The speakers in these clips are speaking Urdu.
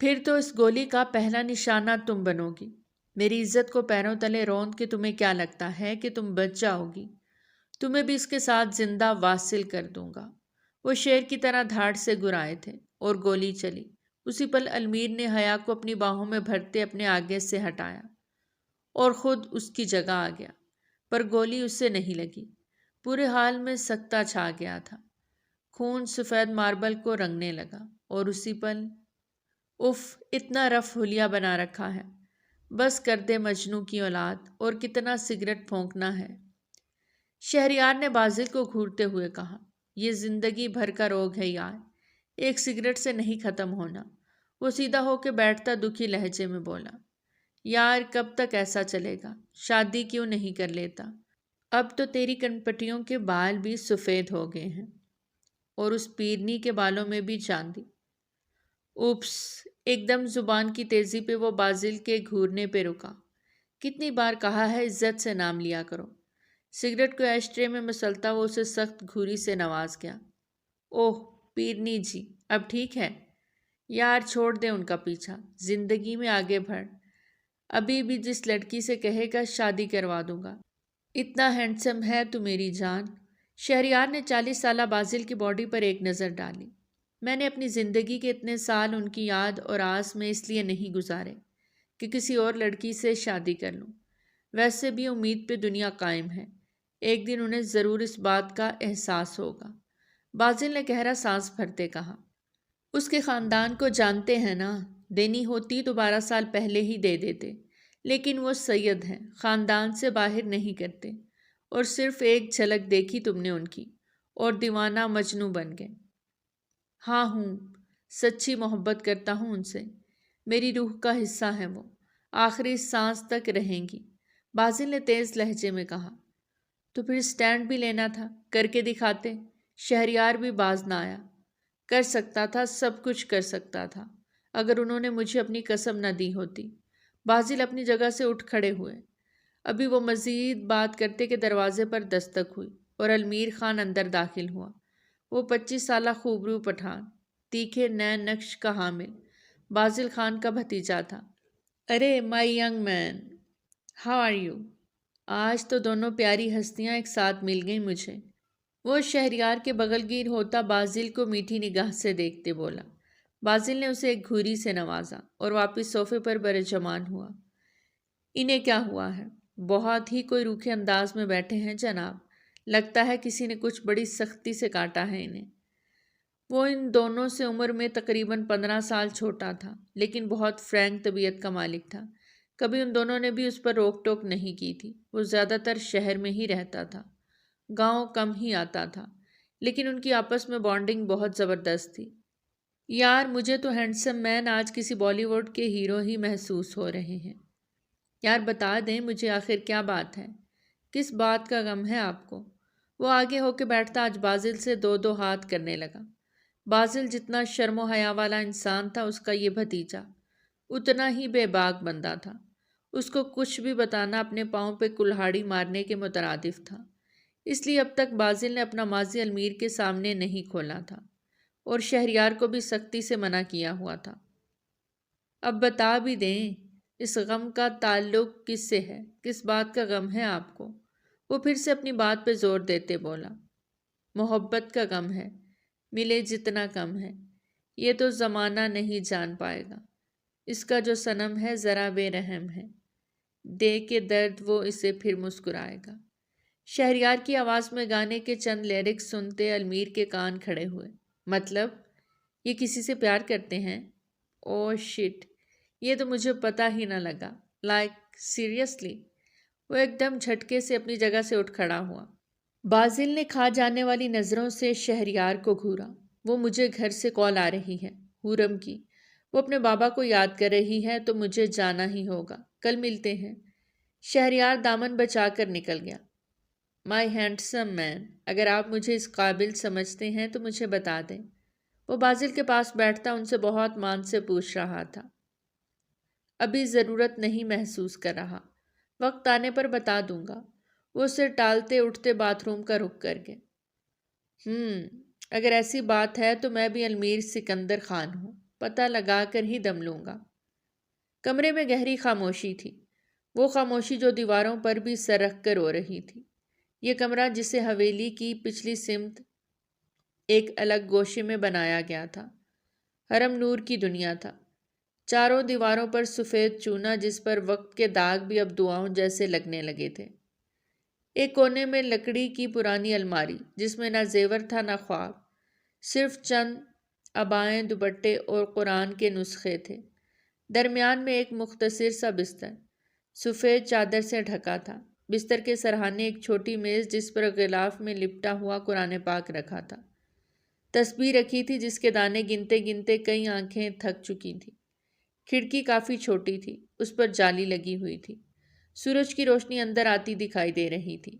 پھر تو اس گولی کا پہلا نشانہ تم بنو گی۔ میری عزت کو پیروں تلے روند کے تمہیں کیا لگتا ہے کہ تم بچ جاؤ گی؟ تمہیں بھی اس کے ساتھ زندہ واصل کر دوں گا۔ وہ شیر کی طرح دھاڑ سے گرائے تھے اور گولی چلی۔ اسی پل المیر نے حیا کو اپنی باہوں میں بھرتے اپنے آگے سے ہٹایا اور خود اس کی جگہ آ گیا، پر گولی اس سے نہیں لگی۔ پورے حال میں سکتہ چھا گیا تھا۔ خون سفید ماربل کو رنگنے لگا اور اسی پل اف، اتنا رف حلیہ بنا رکھا ہے، بس کر دے مجنوں کی اولاد، اور کتنا سگریٹ پھونکنا ہے۔ شہریار نے بازل کو گھورتے ہوئے کہا، یہ زندگی بھر کا روگ ہے یار، ایک سگریٹ سے نہیں ختم ہونا۔ وہ سیدھا ہو کے بیٹھتا دکھی لہجے میں بولا، یار کب تک ایسا چلے گا؟ شادی کیوں نہیں کر لیتا؟ اب تو تیری کنپٹیوں کے بال بھی سفید ہو گئے ہیں اور اس پیرنی کے بالوں میں بھی چاندی۔ اوپس، ایک دم زبان کی تیزی پہ وہ بازل کے گھورنے پہ رکا۔ کتنی بار کہا ہے عزت سے نام لیا کرو۔ سگریٹ کو ایش ٹرے میں مسلتا وہ اسے سخت گھوری سے نواز گیا۔ اوہ پیرنی جی، اب ٹھیک ہے؟ یار چھوڑ دے ان کا پیچھا، زندگی میں آگے بڑھ۔ ابھی بھی جس لڑکی سے کہے گا شادی کروا دوں گا۔ اتنا ہینڈسم ہے تو میری جان۔ شہریار نے 40 سالہ بازل کی باڈی پر ایک نظر ڈالی۔ میں نے اپنی زندگی کے اتنے سال ان کی یاد اور آس میں اس لیے نہیں گزارے کہ کسی اور لڑکی سے شادی کر لوں۔ ویسے بھی امید پہ دنیا قائم ہے، ایک دن انہیں ضرور اس بات کا احساس ہوگا۔ بازل نے گہرا سانس بھرتے کہا، اس کے خاندان کو جانتے ہیں نا، دینی ہوتی تو 12 سال پہلے ہی دے دیتے، لیکن وہ سید ہیں، خاندان سے باہر نہیں کرتے، اور صرف ایک جھلک دیکھی تم نے ان کی اور دیوانہ مجنوں بن گئے۔ ہاں ہوں، سچی محبت کرتا ہوں ان سے، میری روح کا حصہ ہیں وہ، آخری سانس تک رہیں گی۔ بازل نے تیز لہجے میں کہا، تو پھر سٹینڈ بھی لینا تھا، کر کے دکھاتے۔ شہریار بھی باز نہ آیا۔ کر سکتا تھا، سب کچھ کر سکتا تھا، اگر انہوں نے مجھے اپنی قسم نہ دی ہوتی۔ بازل اپنی جگہ سے اٹھ کھڑے ہوئے۔ ابھی وہ مزید بات کرتے کہ دروازے پر دستک ہوئی اور المیر خان اندر داخل ہوا۔ وہ 25 سالہ خوبرو پٹھان، تیکھے نئے نقش کا حامل، بازل خان کا بھتیجا تھا۔ ارے my young man, how are you? آج تو دونوں پیاری ہستیاں ایک ساتھ مل گئیں مجھے۔ وہ شہریار کے بغل گیر ہوتا بازل کو میٹھی نگاہ سے دیکھتے بولا۔ بازل نے اسے ایک گھوری سے نوازا اور واپس صوفے پر برجمان ہوا۔ انہیں کیا ہوا ہے؟ بہت ہی کوئی روکھے انداز میں بیٹھے ہیں جناب، لگتا ہے کسی نے کچھ بڑی سختی سے کاٹا ہے انہیں۔ وہ ان دونوں سے عمر میں تقریباً 15 سال چھوٹا تھا، لیکن بہت فرینک طبیعت کا مالک تھا۔ کبھی ان دونوں نے بھی اس پر روک ٹوک نہیں کی تھی۔ وہ زیادہ تر شہر میں ہی رہتا تھا، گاؤں کم ہی آتا تھا، لیکن ان کی آپس میں بانڈنگ بہت زبردست تھی۔ یار مجھے تو ہینڈسم مین آج کسی بالی ووڈ کے ہیرو ہی محسوس ہو رہے ہیں۔ یار بتا دیں مجھے آخر کیا بات ہے، کس بات کا غم ہے آپ کو؟ وہ آگے ہو کے بیٹھتا آج بازل سے 2 ہاتھ کرنے لگا۔ بازل جتنا شرم و حیا والا انسان تھا، اس کا یہ بھتیجا اتنا ہی بے باک بندہ تھا۔ اس کو کچھ بھی بتانا اپنے پاؤں پہ کلہاڑی مارنے کے مترادف تھا۔ اس لیے اب تک بازل نے اپنا ماضی المیر کے سامنے نہیں کھولا تھا اور شہریار کو بھی سختی سے منع کیا ہوا تھا۔ اب بتا بھی دیں، اس غم کا تعلق کس سے ہے؟ کس بات کا غم ہے آپ کو؟ وہ پھر سے اپنی بات پہ زور دیتے بولا، محبت کا غم ہے، ملے جتنا کم ہے، یہ تو زمانہ نہیں جان پائے گا۔ اس کا جو صنم ہے ذرا بے رحم ہے، دے کے درد وہ اسے پھر مسکرائے گا۔ شہریار کی آواز میں گانے کے چند لیرکس سنتے المیر کے کان کھڑے ہوئے۔ مطلب یہ کسی سے پیار کرتے ہیں؟ اوہ شٹ، یہ تو مجھے پتہ ہی نہ لگا۔ Like seriously? وہ ایک دم جھٹکے سے اپنی جگہ سے اٹھ کھڑا ہوا۔ بازل نے کھا جانے والی نظروں سے شہریار کو گھورا۔ وہ مجھے گھر سے کال آ رہی ہے، حورم کی، وہ اپنے بابا کو یاد کر رہی ہے، تو مجھے جانا ہی ہوگا، کل ملتے ہیں۔ شہریار دامن بچا کر نکل گیا۔ مائی ہینڈسم مین، اگر آپ مجھے اس قابل سمجھتے ہیں تو مجھے بتا دیں۔ وہ بازل کے پاس بیٹھتا ان سے بہت مان سے پوچھ رہا تھا۔ ابھی ضرورت نہیں محسوس کر رہا، وقت آنے پر بتا دوں گا۔ وہ اسے ٹالتے اٹھتے باتھ روم کا رخ کر گئے۔ اگر ایسی بات ہے تو میں بھی المیر سکندر خان ہوں۔ پتہ لگا کر ہی دم لوں گا۔ کمرے میں گہری خاموشی تھی، وہ خاموشی جو دیواروں پر بھی سرخ کر رو رہی تھی۔ یہ کمرہ جسے حویلی کی پچھلی سمت ایک الگ گوشے میں بنایا گیا تھا، حرم نور کی دنیا تھا۔ چاروں دیواروں پر سفید چونا جس پر وقت کے داغ بھی اب دعاؤں جیسے لگنے لگے تھے۔ ایک کونے میں لکڑی کی پرانی الماری جس میں نہ زیور تھا نہ خواب، صرف چند عبائیں، دوپٹے اور قرآن کے نسخے تھے۔ درمیان میں ایک مختصر سا بستر سفید چادر سے ڈھکا تھا۔ بستر کے سرہانے ایک چھوٹی میز جس پر غلاف میں لپٹا ہوا قرآن پاک رکھا تھا، تسبیح رکھی تھی جس کے دانے گنتے گنتے کئی آنکھیں تھک چکی تھیں۔ کھڑکی کافی چھوٹی تھی، اس پر جالی لگی ہوئی تھی، سورج کی روشنی اندر آتی دکھائی دے رہی تھی۔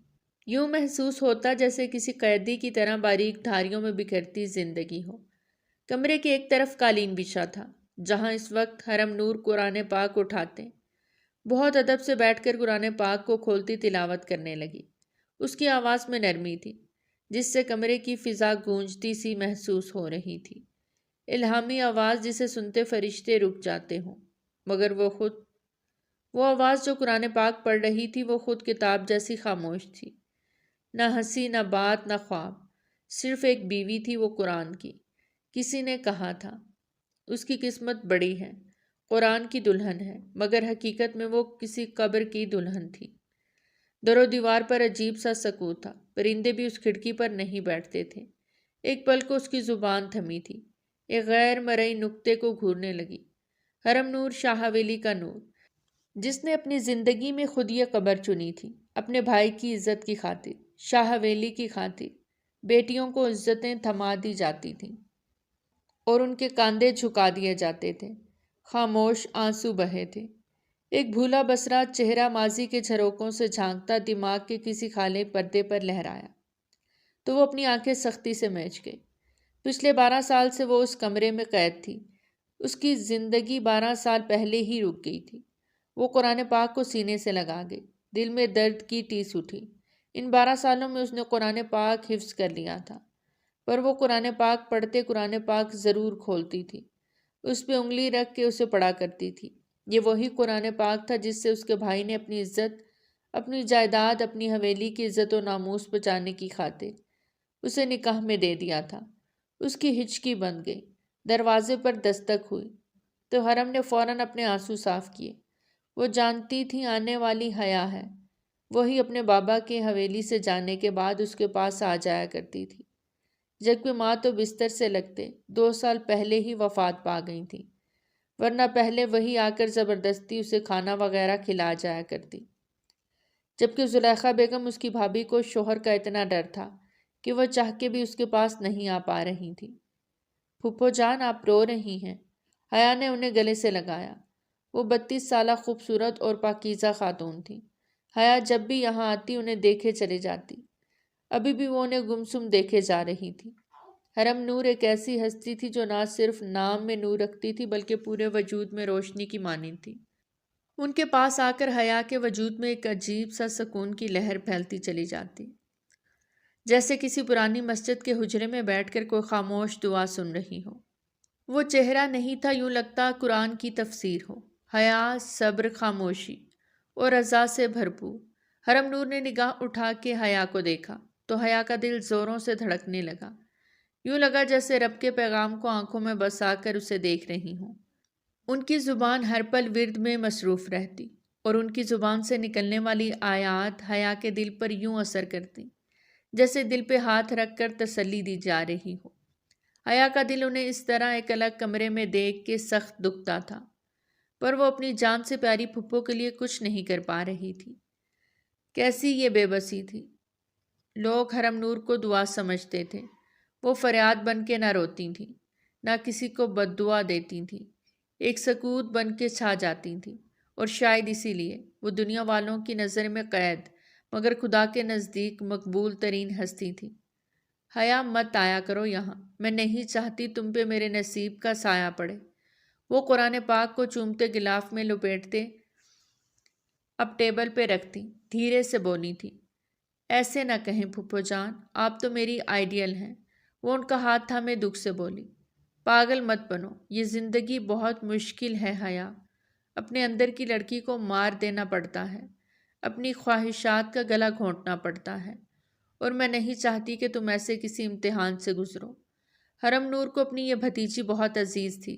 یوں محسوس ہوتا جیسے کسی قیدی کی طرح باریک دھاریوں میں بکھرتی زندگی ہو۔ کمرے کے ایک طرف قالین بچھا تھا جہاں اس وقت حرم نور قرآن پاک اٹھاتے بہت ادب سے بیٹھ کر قرآن پاک کو کھولتی تلاوت کرنے لگی۔ اس کی آواز میں نرمی تھی جس سے کمرے کی فضا گونجتی سی محسوس ہو رہی تھی، الہامی آواز جسے سنتے فرشتے رک جاتے ہوں، مگر وہ آواز جو قرآن پاک پڑھ رہی تھی وہ خود کتاب جیسی خاموش تھی۔ نہ ہنسی، نہ بات، نہ خواب، صرف ایک بیوی تھی وہ قرآن کی۔ کسی نے کہا تھا اس کی قسمت بڑی ہے، قرآن کی دلہن ہے، مگر حقیقت میں وہ کسی قبر کی دلہن تھی۔ در و دیوار پر عجیب سا سکوت تھا، پرندے بھی اس کھڑکی پر نہیں بیٹھتے تھے۔ ایک پل کو اس کی زبان تھمی تھی، ایک غیر مرئی نقطے کو گھورنے لگی۔ حرم نور شاہ حویلی کا نور، جس نے اپنی زندگی میں خود یہ قبر چنی تھی، اپنے بھائی کی عزت کی خاطر، شاہ حویلی کی خاطر۔ بیٹیوں کو عزتیں تھما دی جاتی تھیں اور ان کے کاندھے جھکا دیے جاتے تھے، خاموش آنسو بہے تھے۔ ایک بھولا بسرا چہرہ ماضی کے جھروکوں سے جھانکتا دماغ کے کسی خالے پردے پر لہرایا تو وہ اپنی آنکھیں سختی سے میچ گئی۔ پچھلے 12 سال سے وہ اس کمرے میں قید تھی، اس کی زندگی 12 سال پہلے ہی رک گئی تھی۔ وہ قرآن پاک کو سینے سے لگا گئی، دل میں درد کی ٹیس اٹھی۔ ان 12 سالوں میں اس نے قرآن پاک حفظ کر لیا تھا، پر وہ قرآن پاک پڑھتے قرآن پاک ضرور کھولتی تھی، اس پہ انگلی رکھ کے اسے پڑھا کرتی تھی۔ یہ وہی قرآن پاک تھا جس سے اس کے بھائی نے اپنی عزت، اپنی جائیداد، اپنی حویلی کی عزت و ناموس بچانے کی خاطر اسے نکاح میں دے دیا تھا۔ اس کی ہچکی بند گئی، دروازے پر دستک ہوئی تو حرم نے فوراً اپنے آنسو صاف کیے۔ وہ جانتی تھی آنے والی حیا ہے، وہی اپنے بابا کے حویلی سے جانے کے بعد اس کے پاس آ جایا کرتی تھی، جبکہ ماں تو بستر سے لگتے 2 سال پہلے ہی وفات پا گئی تھی، ورنہ پہلے وہی آ کر زبردستی اسے کھانا وغیرہ کھلا جایا کرتی۔ جبکہ زلیخا بیگم اس کی بھابھی کو شوہر کا اتنا ڈر تھا کہ وہ چاہ کے بھی اس کے پاس نہیں آ پا رہی تھی۔ پھپھو جان، آپ رو رہی ہیں، حیا نے انہیں گلے سے لگایا۔ وہ 32 سالہ خوبصورت اور پاکیزہ خاتون تھی۔ حیا جب بھی یہاں آتی انہیں دیکھے چلے جاتی، ابھی بھی وہ انہیں گمسم دیکھے جا رہی تھی۔ حرم نور ایک ایسی ہستی تھی جو نہ صرف نام میں نور رکھتی تھی بلکہ پورے وجود میں روشنی کی مانند تھی۔ ان کے پاس آ کر حیا کے وجود میں ایک عجیب سا سکون کی لہر پھیلتی چلی جاتی، جیسے کسی پرانی مسجد کے حجرے میں بیٹھ کر کوئی خاموش دعا سن رہی ہو۔ وہ چہرہ نہیں تھا، یوں لگتا قرآن کی تفسیر ہو، حیا، صبر، خاموشی اور رضا سے بھرپور۔ حرم نور نے نگاہ اٹھا کے حیا کو دیکھا تو حیا کا دل زوروں سے دھڑکنے لگا، یوں لگا جیسے رب کے پیغام کو آنکھوں میں بسا کر اسے دیکھ رہی ہوں۔ ان کی زبان ہر پل ورد میں مصروف رہتی اور ان کی زبان سے نکلنے والی آیات حیا کے دل پر یوں اثر کرتی جیسے دل پہ ہاتھ رکھ کر تسلی دی جا رہی ہو۔ حیا کا دل انہیں اس طرح ایک الگ کمرے میں دیکھ کے سخت دکھتا تھا، پر وہ اپنی جان سے پیاری پھپھو کے لیے کچھ نہیں کر پا رہی تھی۔ کیسی یہ بے بسی تھی۔ لوگ حرم نور کو دعا سمجھتے تھے، وہ فریاد بن کے نہ روتی تھیں، نہ کسی کو بد دعا دیتی تھیں، ایک سکوت بن کے چھا جاتی تھیں، اور شاید اسی لیے وہ دنیا والوں کی نظر میں قید مگر خدا کے نزدیک مقبول ترین ہستی تھی۔ حیا، مت آیا کرو یہاں، میں نہیں چاہتی تم پہ میرے نصیب کا سایہ پڑے۔ وہ قرآن پاک کو چومتے غلاف میں لپیٹتے اب ٹیبل پہ رکھتی، دھیرے سے بولی تھی، ایسے نہ کہیں پھپھو جان، آپ تو میری آئیڈیل ہیں۔ وہ ان کا ہاتھ تھامے دکھ سے بولی، پاگل مت بنو، یہ زندگی بہت مشکل ہے حیا۔ اپنے اندر کی لڑکی کو مار دینا پڑتا ہے، اپنی خواہشات کا گلا گھونٹنا پڑتا ہے، اور میں نہیں چاہتی کہ تم ایسے کسی امتحان سے گزرو۔ حرم نور کو اپنی یہ بھتیجی بہت عزیز تھی۔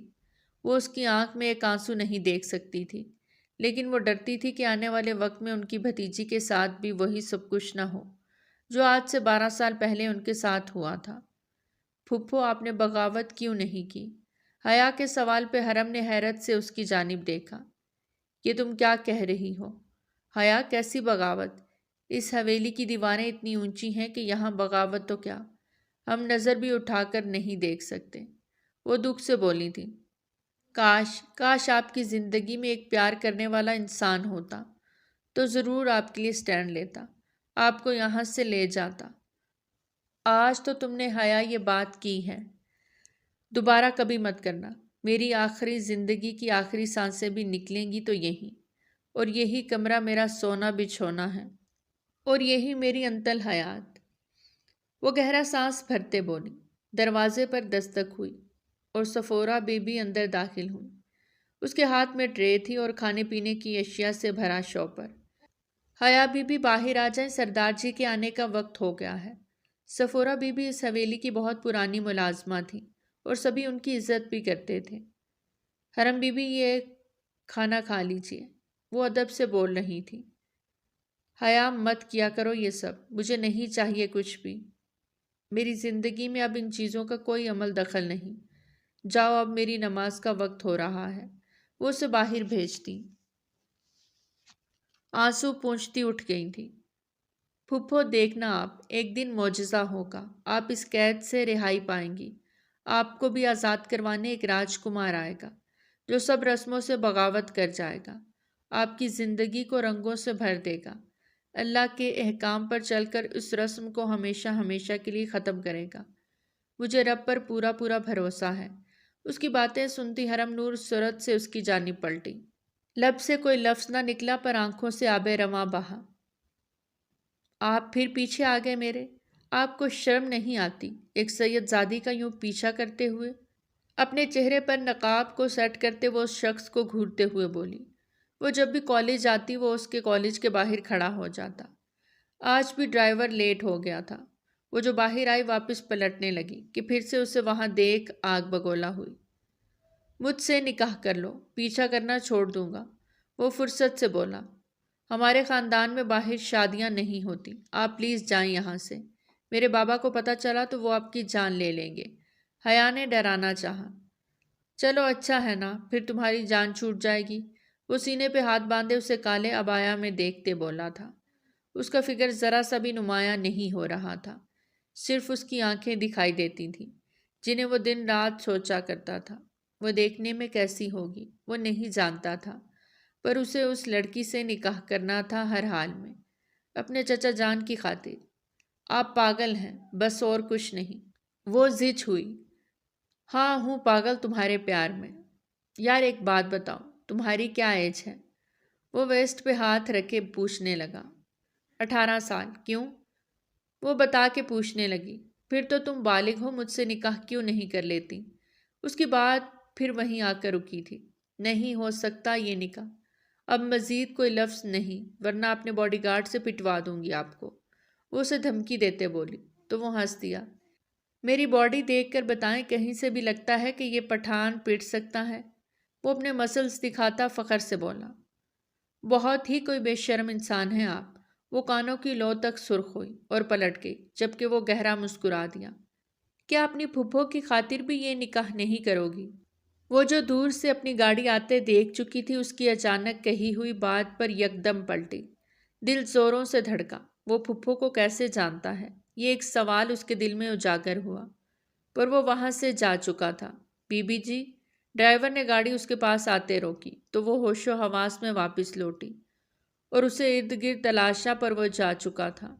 وہ اس کی آنکھ میں ایک آنسو نہیں دیکھ سکتی تھی، لیکن وہ ڈرتی تھی کہ آنے والے وقت میں ان کی بھتیجی کے ساتھ بھی وہی سب کچھ نہ ہو جو آج سے 12 سال پہلے ان کے ساتھ ہوا تھا۔ پھپھو، آپ نے بغاوت کیوں نہیں کی؟ حیا کے سوال پہ حرم نے حیرت سے اس کی جانب دیکھا۔ یہ تم کیا کہہ رہی ہو؟ حیا، کیسی بغاوت؟ اس حویلی کی دیواریں اتنی اونچی ہیں کہ یہاں بغاوت تو کیا، ہم نظر بھی اٹھا کر نہیں دیکھ سکتے۔ وہ دکھ سے بولی تھی، کاش آپ کی زندگی میں ایک پیار کرنے والا انسان ہوتا تو ضرور آپ کے لیے سٹینڈ لیتا، آپ کو یہاں سے لے جاتا۔ آج تو تم نے حیا یہ بات کی ہے، دوبارہ کبھی مت کرنا۔ میری آخری زندگی کی آخری سانسیں بھی نکلیں گی تو یہی، اور یہی کمرہ میرا سونا بچھونا ہے، اور یہی میری انتل حیات۔ وہ گہرا سانس بھرتے بولی۔ دروازے پر دستک ہوئی اور صفورہ بی بی اندر داخل ہوئی۔ اس کے ہاتھ میں ٹرے تھی اور کھانے پینے کی اشیاء سے بھرا شوپر۔ حیا بی بی باہر آ جائیں، سردار جی کے آنے کا وقت ہو گیا ہے۔ صفورہ بی بی اس حویلی کی بہت پرانی ملازمہ تھی اور سبھی ان کی عزت بھی کرتے تھے۔ حرم بی بی، یہ کھانا کھا لیجیے، وہ ادب سے بول رہی تھی۔ حیا، مت کیا کرو یہ سب، مجھے نہیں چاہیے کچھ بھی۔ میری زندگی میں اب ان چیزوں کا کوئی عمل دخل نہیں۔ جاؤ، اب میری نماز کا وقت ہو رہا ہے۔ وہ اسے باہر بھیجتی۔ آنسو پونچھتی اٹھ گئی تھی۔ پھپھو، دیکھنا آپ، ایک دن معجزہ ہوگا، آپ اس قید سے رہائی پائیں گی۔ آپ کو بھی آزاد کروانے ایک راجکمار آئے گا جو سب رسموں سے بغاوت کر جائے گا، آپ کی زندگی کو رنگوں سے بھر دے گا، اللہ کے احکام پر چل کر اس رسم کو ہمیشہ ہمیشہ کے لیے ختم کرے گا۔ مجھے رب پر پورا پورا بھروسہ ہے۔ اس کی باتیں سنتی حرم نور سرعت سے اس کی جانب پلٹی۔ لب سے کوئی لفظ نہ نکلا پر آنکھوں سے آب رواں بہا۔ آپ پھر پیچھے آ گئے میرے؟ آپ کو شرم نہیں آتی ایک سید زادی کا یوں پیچھا کرتے ہوئے؟ اپنے چہرے پر نقاب کو سیٹ کرتے وہ اس شخص کو گھورتے ہوئے بولی۔ وہ جب بھی کالج آتی وہ اس کے کالج کے باہر کھڑا ہو جاتا۔ آج بھی ڈرائیور لیٹ ہو گیا تھا۔ وہ جو باہر آئی واپس پلٹنے لگی کہ پھر سے اسے وہاں دیکھ آگ بگولا ہوئی۔ مجھ سے نکاح کر لو، پیچھا کرنا چھوڑ دوں گا، وہ فرصت سے بولا۔ ہمارے خاندان میں باہر شادیاں نہیں ہوتی، آپ پلیز جائیں یہاں سے، میرے بابا کو پتہ چلا تو وہ آپ کی جان لے لیں گے۔ حیا نے ڈرانا چاہا۔ چلو اچھا ہے نا، پھر تمہاری جان چھوٹ جائے گی، وہ سینے پہ ہاتھ باندھے اسے کالے عبایا میں دیکھتے بولا تھا۔ اس کا فکر ذرا سا بھی نمایاں نہیں ہو رہا تھا، صرف اس کی آنکھیں دکھائی دیتی تھیں جنہیں وہ دن رات سوچا کرتا تھا۔ وہ دیکھنے میں کیسی ہوگی وہ نہیں جانتا تھا، پر اسے اس لڑکی سے نکاح کرنا تھا ہر حال میں، اپنے چچا جان کی خاطر۔ آپ پاگل ہیں، بس اور کچھ نہیں۔ وہ زچ ہوئی۔ ہاں، ہوں پاگل تمہارے پیار میں۔ یار ایک بات بتاؤ، تمہاری کیا ایج ہے؟ وہ ویسٹ پہ ہاتھ رکھے پوچھنے لگا۔ 18 سال۔ کیوں؟ وہ بتا کے پوچھنے لگی۔ پھر تو تم بالغ ہو، مجھ سے نکاح کیوں نہیں کر لیتی؟ اس کی بات پھر وہیں آ کر رکی تھی۔ نہیں ہو سکتا یہ نکاح، اب مزید کوئی لفظ نہیں ورنہ اپنے باڈی گارڈ سے پٹوا دوں گی آپ کو، وہ اسے دھمکی دیتے بولی۔ تو وہ ہنس دیا۔ میری باڈی دیکھ کر بتائیں، کہیں سے بھی لگتا ہے کہ یہ پٹھان پٹ سکتا ہے؟ وہ اپنے مسلز دکھاتا فخر سے بولا۔ بہت ہی کوئی بے شرم انسان ہے آپ۔ وہ کانوں کی لو تک سرخ ہوئی اور پلٹ گئی، جبکہ وہ گہرا مسکرا دیا۔ کیا اپنی پھپھو کی خاطر بھی یہ نکاح نہیں کرو گی؟ وہ جو دور سے اپنی گاڑی آتے دیکھ چکی تھی، اس کی اچانک کہی ہوئی بات پر یکدم پلٹی۔ دل زوروں سے دھڑکا۔ وہ پھپھو کو کیسے جانتا ہے؟ یہ ایک سوال اس کے دل میں اجاگر ہوا، پر وہ وہاں سے جا چکا تھا۔ بی بی جی، ڈرائیور نے گاڑی اس کے پاس آتے روکی تو وہ ہوش و حواس میں واپس لوٹی اور اسے ارد گرد تلاشا، پر وہ جا چکا تھا۔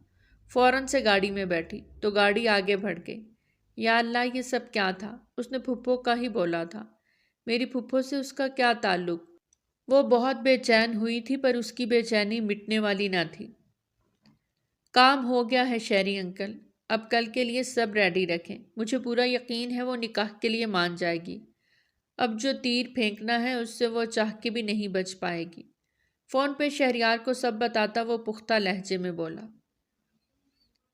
فوراً سے گاڑی میں بیٹھی تو گاڑی آگے بڑھ گئی۔ یا اللہ، یہ سب کیا تھا؟ اس نے پھپھو کا ہی بولا تھا۔ میری پھپھو سے اس کا کیا تعلق؟ وہ بہت بے چین ہوئی تھی، پر اس کی بے چینی مٹنے والی نہ تھی۔ کام ہو گیا ہے شہری انکل، اب کل کے لیے سب ریڈی رکھیں، مجھے پورا یقین ہے وہ نکاح کے لیے مان جائے گی۔ اب جو تیر پھینکنا ہے اس سے وہ چاہ کے بھی نہیں بچ پائے گی۔ فون پہ شہریار کو سب بتاتا وہ پختہ لہجے میں بولا،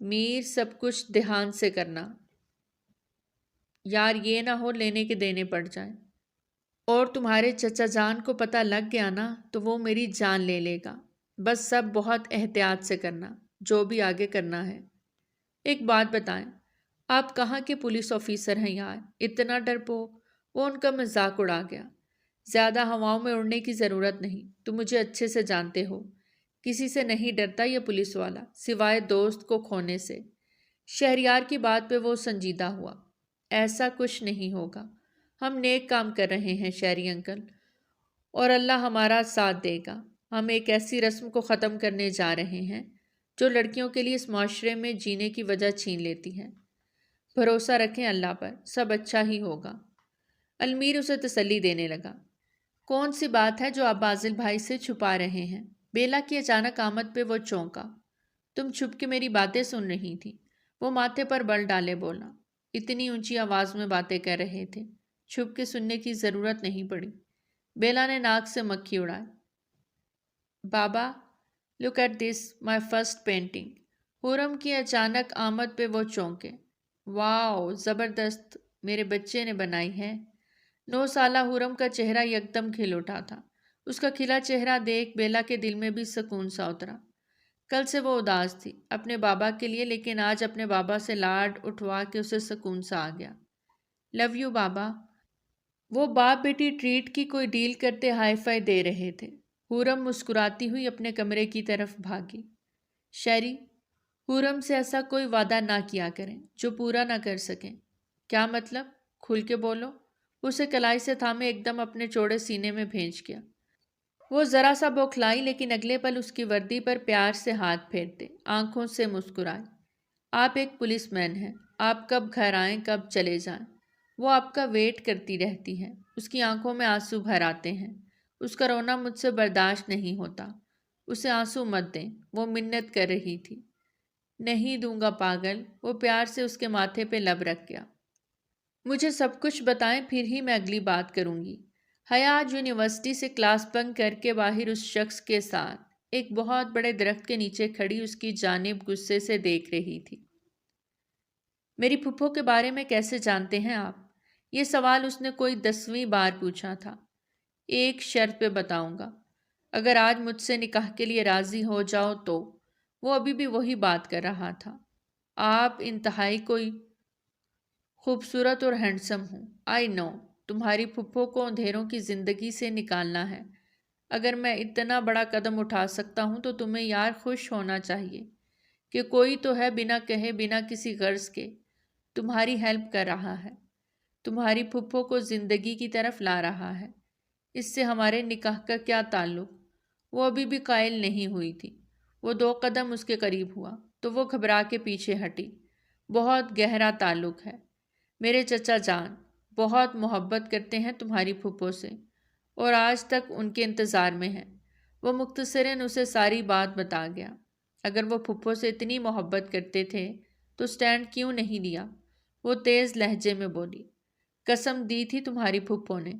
میر سب کچھ دھیان سے کرنا، یار یہ نہ ہو لینے کے دینے پڑ جائیں، اور تمہارے چچا جان کو پتہ لگ گیا نا تو وہ میری جان لے لے گا، بس سب بہت احتیاط سے کرنا جو بھی آگے کرنا ہے۔ ایک بات بتائیں، آپ کہاں کے پولیس آفیسر ہیں یار، اتنا ڈرپوک؟ وہ ان کا مذاق اڑا گیا۔ زیادہ ہواؤں میں اڑنے کی ضرورت نہیں، تم مجھے اچھے سے جانتے ہو، کسی سے نہیں ڈرتا یہ پولیس والا، سوائے دوست کو کھونے سے۔ شہریار کی بات پہ وہ سنجیدہ ہوا۔ ایسا کچھ نہیں ہوگا، ہم نیک کام کر رہے ہیں شہری انکل، اور اللہ ہمارا ساتھ دے گا۔ ہم ایک ایسی رسم کو ختم کرنے جا رہے ہیں جو لڑکیوں کے لیے اس معاشرے میں جینے کی وجہ چھین لیتی ہے۔ بھروسہ رکھیں اللہ پر، سب اچھا ہی ہوگا۔ المیر اسے تسلی دینے لگا۔ کون سی بات ہے جو آپ بازل بھائی سے چھپا رہے ہیں؟ بیلا کی اچانک آمد پہ وہ چونکا۔ تم چھپ کے میری باتیں سن رہی تھی، وہ ماتھے پر بل ڈالے بولا۔ اتنی اونچی آواز میں باتیں کر رہے تھے، چھپ کے سننے کی ضرورت نہیں پڑی۔ بیلا نے ناک سے مکھی اڑائی۔ بابا look at this my first painting. خرم کی اچانک آمد پہ وہ چونکے۔ واو زبردست، میرے بچے نے بنائی ہے۔ 9 سالہ خرم کا چہرہ یکدم کھل اٹھا تھا۔ اس کا کھلا چہرہ دیکھ بیلا کے دل میں بھی سکون سا اترا۔ کل سے وہ اداس تھی اپنے بابا کے لیے، لیکن آج اپنے بابا سے لاڈ اٹھوا کے اسے سکون سا آ گیا۔ لو یو بابا۔ وہ باپ بیٹی ٹریٹ کی کوئی ڈیل کرتے ہائی فائی دے رہے تھے۔ خرم مسکراتی ہوئی اپنے کمرے کی طرف بھاگی۔ شیری، خرم سے ایسا کوئی وعدہ نہ کیا کریں جو پورا نہ کر سکیں۔ کیا مطلب؟ کھل کے بولو۔ اسے کلائی سے تھامے ایک دم اپنے چوڑے سینے میں بھینچ گیا۔ وہ ذرا سا بوکھلائی، لیکن اگلے پل اس کی وردی پر پیار سے ہاتھ پھیرتے آنکھوں سے مسکرائے۔ آپ ایک پولیس مین ہیں، آپ کب گھر آئیں کب چلے جائیں، وہ آپ کا ویٹ کرتی رہتی ہے۔ اس کی آنکھوں میں آنسو بھر آتے ہیں۔ اس کا رونا مجھ سے برداشت نہیں ہوتا۔ اسے آنسو مت دیں، وہ منت کر رہی تھی۔ نہیں دوں گا پاگل، وہ پیار سے اس کے ماتھے پہ لب رکھ گیا۔ مجھے سب کچھ بتائیں پھر ہی میں اگلی بات کروں گی۔ حیا آج یونیورسٹی سے کلاس بنک کر کے باہر اس شخص کے ساتھ ایک بہت بڑے درخت کے نیچے کھڑی اس کی جانب غصے سے دیکھ رہی تھی۔ میری پھپھو کے بارے میں کیسے جانتے ہیں آپ؟ یہ سوال اس نے کوئی 10ویں بار پوچھا تھا۔ ایک شرط پہ بتاؤں گا، اگر آج مجھ سے نکاح کے لیے راضی ہو جاؤ تو۔ وہ ابھی بھی وہی بات کر رہا تھا۔ آپ انتہائی کوئی خوبصورت اور ہینڈسم ہوں۔ آئی نو، تمہاری پھپھو کو اندھیروں کی زندگی سے نکالنا ہے۔ اگر میں اتنا بڑا قدم اٹھا سکتا ہوں تو تمہیں یار خوش ہونا چاہیے کہ کوئی تو ہے بنا کہے بنا کسی غرض کے تمہاری ہیلپ کر رہا ہے، تمہاری پھپھو کو زندگی کی طرف لا رہا ہے۔ اس سے ہمارے نکاح کا کیا تعلق؟ وہ ابھی بھی قائل نہیں ہوئی تھی۔ وہ 2 قدم اس کے قریب ہوا تو وہ گھبرا کے پیچھے ہٹی۔ بہت گہرا تعلق ہے، میرے چچا جان بہت محبت کرتے ہیں تمہاری پھپھو سے، اور آج تک ان کے انتظار میں ہیں۔ وہ مختصراً اسے ساری بات بتا گیا۔ اگر وہ پھپھو سے اتنی محبت کرتے تھے تو سٹینڈ کیوں نہیں لیا؟ وہ تیز لہجے میں بولی۔ قسم دی تھی تمہاری پھپھو نے،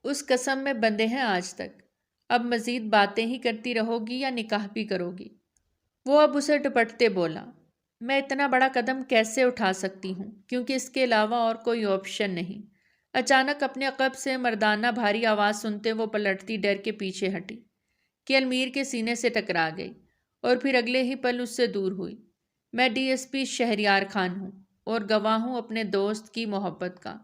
اس قسم میں بندے ہیں آج تک۔ اب مزید باتیں ہی کرتی رہو گی یا نکاح بھی کرو گی؟ وہ اب اسے ڈپٹتے بولا۔ میں اتنا بڑا قدم کیسے اٹھا سکتی ہوں کیونکہ اس کے علاوہ اور کوئی آپشن نہیں۔ اچانک اپنے عقب سے مردانہ بھاری آواز سنتے وہ پلٹتی ڈر کے پیچھے ہٹی کہ المیر کے سینے سے ٹکرا گئی، اور پھر اگلے ہی پل اس سے دور ہوئی۔ میں D S P Shahryar Khan ہوں اور گواہ ہوں اپنے دوست کی محبت کا،